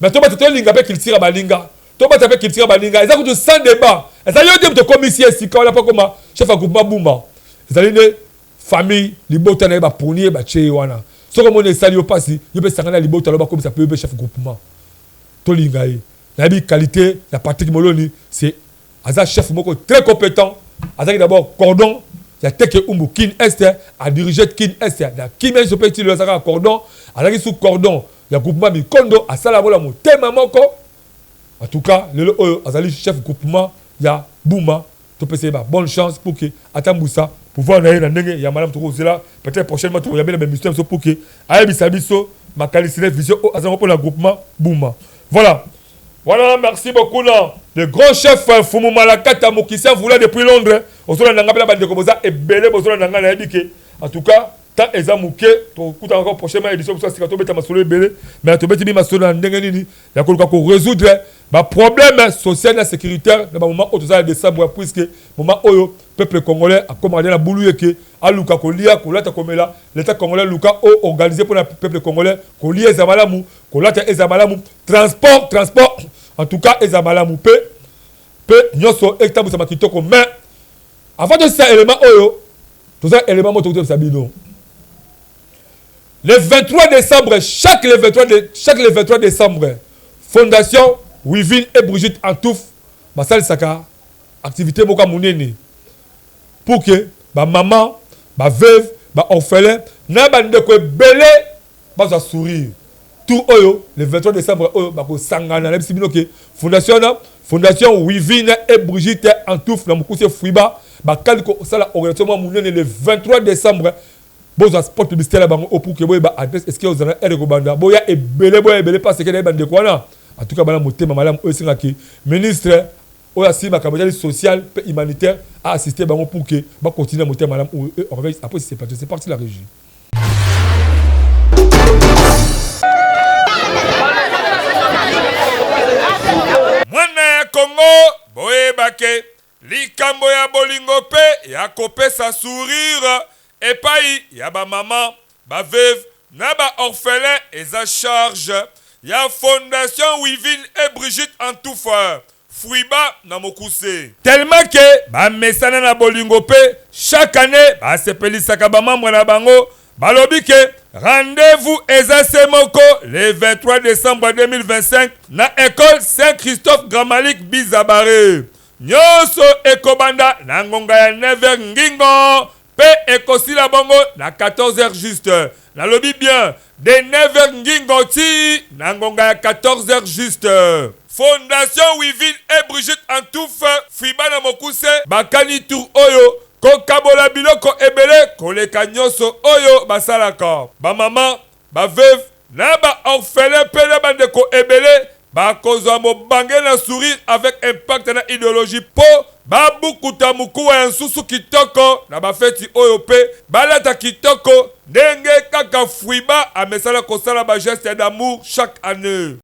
mais to battre to linga pe culture balinga to battre pe culture balinga eza kutu sans débat eza yo te commission sika wala pa koma chef à groupement Buma ezali ne famille libota na ba ponier ba che wana soko mona esali yo pasi yo pe sangana libota lo ba comme ça peut chef groupement to linga yi na bi qualité la Patrick Moloni c'est aza chef moko très compétent azaki d'abord cordon ya teke umbu kin est a dirigé kin est na kimé so petit le saka cordon azaki sous cordon ya groupement Mikondo a sala bola mo tema moko en tout cas le azali chef groupement ya Buma to pese ba bonne chance pour que atambusa pouvoir na na ndenge ya madame to zela peut-être prochainement to ya bela ministère so pour que ayebi sabiso makalisine vision azango pour le groupement Buma voilà. Voilà, merci beaucoup. Là. Le grand chef Fumu Malakata Mokissa voulait depuis Londres. En tout cas, tant Ezamouke, tu écoutes encore prochainement édition pour ça, c'est que tu as belé, mais tu as mis ma soeur dans il y a qu'on résoudre le problème social et sécuritaire dans le moment où tu as décembre, puisque le moment où le peuple congolais a commandé la boulou et à Luka Kolia, Kolata Komela, l'État congolais Luka a organisé pour le peuple congolais, Kolia Ezamalamu, Kolata Ezamalamu, transport. En tout cas, Ezamalamu peut nyoso ektabu sama kitoko mais avant de ces éléments oyo, tous ces éléments moto sabino. Le 23 décembre, chaque le 23 décembre, Fondation Wivin et Brigitte Antouf, Basal Saka, activité boka munene. Pour que ma maman, ma veuve, ma orphelin, na bande ko belé, ba sourire. Tout oyo, le 23 décembre, oyo, ba ko sangana, na bisibino ke Fondation Wivin et Brigitte Antouf, na mukuse Fuiba, ba kaliko sala organisation munene le 23 décembre. Boza sport publicitaire là bango pour que boy ba adresse est-ce que vous avez un recommandant boya et belé parce que les bande quoi là en tout cas bala motema madame osinga ki ministre oya si ma campagne sociale et humanitaire a assisté bango pour que ba continuer motema madame après c'est parti la régie. Mwana Congo boye bake likambo ya bolingo pe ya kopesa sourire et paï, y'a ba maman, ba veuve, na ba orphelin et sa charge. Y'a Fondation Wivin et Brigitte Antoufa. Fuiba na mokuse. Tellement que, ba mesana na bolingo pe, chaque année, ba sepeli saka ba membre na bango, ba lobi ke, rendez-vous eza semoko le 23 décembre 2025 na école Saint-Christophe Gramalik Bizabare. Nyoso ekobanda na ngonga ya 9h ngingo. P et la bongo na 14h juste. Na lobby bien. De 9h ngingoti na ngonga 14h juste. Fondation Wivin et Brigitte Antouf. Fuiba na mokuse. Bakani tour oyo. Ko kabola biloko ebele. Ko le kanyoso oyo basalaka. Ba maman. Ba veuve. Na ba orphelin pele bande ko ebele. Ba kozwa mo bange na sourire avec impact na idéologie po. Babukuta mukuwa ya nsusu kitoko na bafeti oyo pe balata kitoko ndenge kaka Fuiba amesala kosala ba geste d'amour chaque année.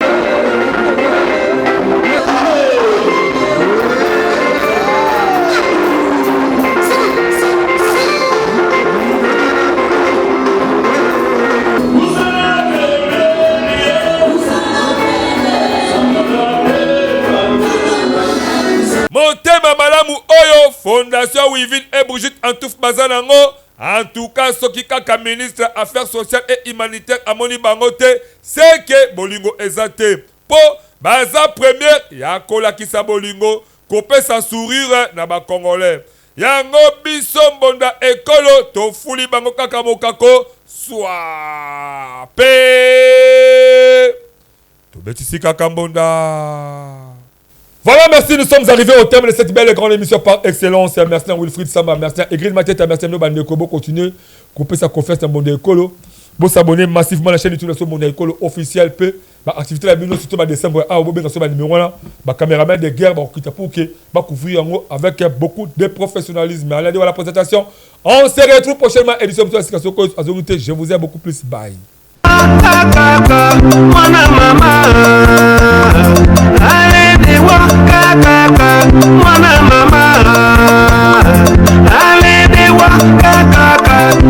Motema malamu oyo Fondation Wivin et Brigitte Antouf Bazanango. En tout cas, ce qui kaka ministre Affaires sociales et humanitaires amoni bangote, c'est que bolingo ezate. Po baza première ya kola kisa bolingo, kopé sa sourire na ba congolais. Yango biso mbonda ekolo to fuli bango kaka mokako soit pe. To betisi kaka mbonda. Voilà, merci, nous sommes arrivés au terme de cette belle et grande émission par excellence. Merci à Wilfried Samba, merci à Egrid Mateta, merci à nous, Bandekobo, continuez, couper sa confesse dans Bonde Ekolo. Vous s'abonnez massivement à la chaîne YouTube de Bonde Ekolo officielle, P. Activité la minute, surtout en décembre, à Obobé, dans ce numéro là, caméraman de guerre, pour que couvrir avec beaucoup de professionnalisme. Allez, voilà la présentation. On se retrouve prochainement, édition de la je vous aime beaucoup plus. Bye. Mwana mama, allez mwana mama, allez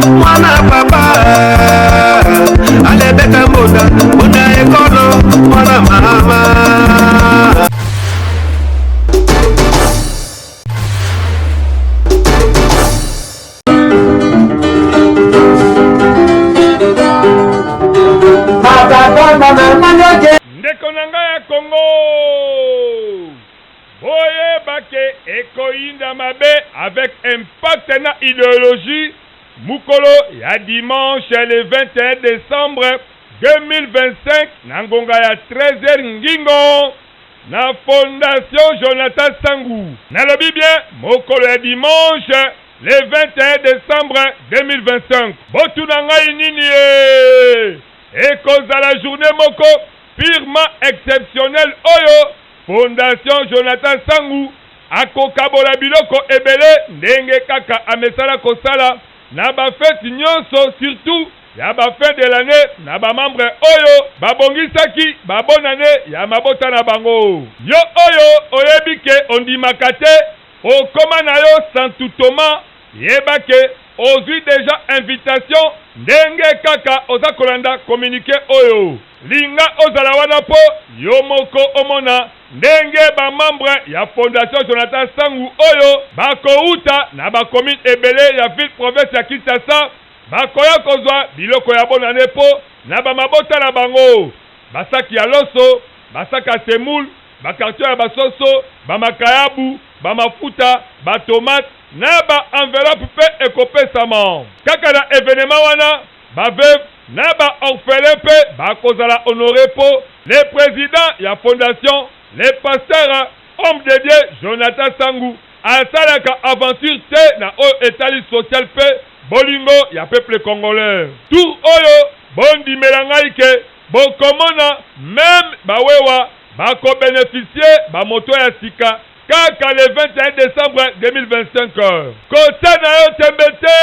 mwana papa. bango. Boye bake ekoinda mabe avec impact na idéologie. Mukolo ya dimanche le 21 décembre 2025 na ngonga ya 13h ngingo na Fondation Jonathan Sangu. Nalobi bien mokolo ya dimanche le 21 décembre 2025. Botuna ngai nini ekozala journée moko purement exceptionnelle oyo Fondation Jonathan Sangu akokabola biloko ebele ndenge kaka amesala kosala na ba fête nyonso, surtout ya ba fin de l'année na ba membre oyo babongisaki ba bonne année ya mabota na bango. Yo oyo oyebike ondimaka te okoma na yo santutoma yebake ozwi déjà invitation ndenge kaka oza kolanda communiqué oyo linga ozala wana po yo moko omona ndenge ba membre ya Fondation Jonathan Sangu oyo bakouta na ba commune ebele ya ville province ya Kinshasa bakoya kozwa biloko ya bonne année po na ba mabota na bango basaki ya loso basaki ya semoule bakarton ya basoso bamakayabu bamafuta batomate na ba enveloppe pe ekopesama kaka na événement wana baveuve na ba orphelin pe bakozala honoré po le président ya fondation le pasteur homme de Dieu Jonathan Sangu asalaka aventure te na oyo etali social pe bolingo ya peuple congolais. Tour oyo bondimela ngai ke bokomona même bawewa bako bénéficier ba moto ya sika kaka le 21 décembre 2025. Kota na yo tembete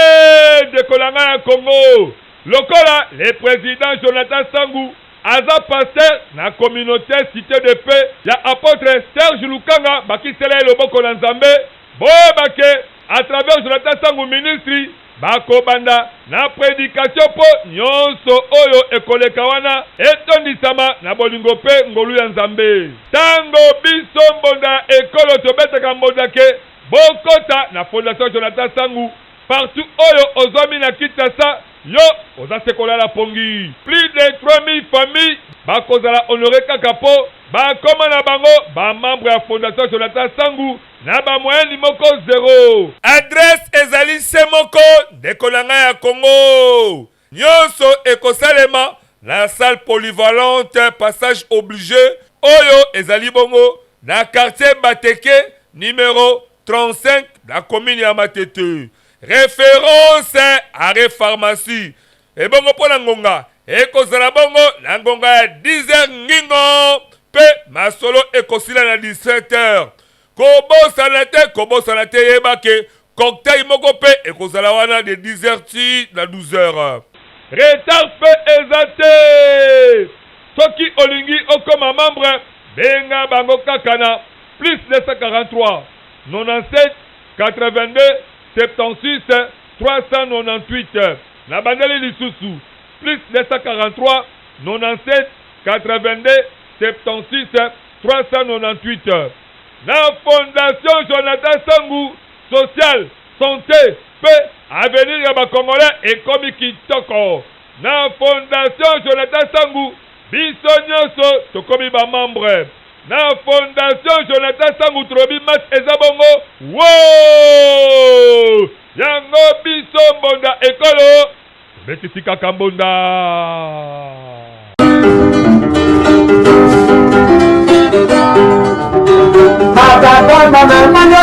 de kolanga ya Congo. Lokola le président Jonathan Sangu aza pasteur na communauté cité de paix ya apôtre Serge Lukanga bakisela loboko na Nzambe boyebake à travers Jonathan Sangu ministry bakobanda na prédication po nyonso oyo ekoleka wana etondisama na bolingo pe ngolu ya Nzambe. Tango biso mbonda ekolo tobetaka mbonda ke bokota na Fondation Jonathan Sangu partout oyo ozomi na Kinshasa yo ozasekola la pongi. Plus de 3000 familles bakozala honoré kaka po bakoma na bango ba membre ya Fondation Jonathan Sangu na ba moyen moko 0. Adresse ezali semoko de kolanga ya Congo. Nyonso ekosalema na salle polyvalente passage obligé oyo ezali bongo na quartier Bateke numéro 35 la commune ya Matete. Référence arrêt pharmacie. Et bongo po na ngonga ekozala bongo na ngonga ya 10h ngingo pe masolo ekosila na 17h. Kobosana te yebake cocktail moko pe ekozala wana de 10h na 12h. Retard pe ezate. Soki olingi okoma membre benga bango kakana plus 243 97 82 76 398 na bandeli lisusu plus 243 97 82 76 398 na Fondation Jonathan Sangu social santé pe avenir ya bakongolais ekomi kitoko. Na Fondation Jonathan Sangu biso nyonso tokomi ba membre. Na Fondation Jonathan Sangu trobi mat eza bongo wow yango biso mbonda ekolo betisi kaka mbonda. Mama,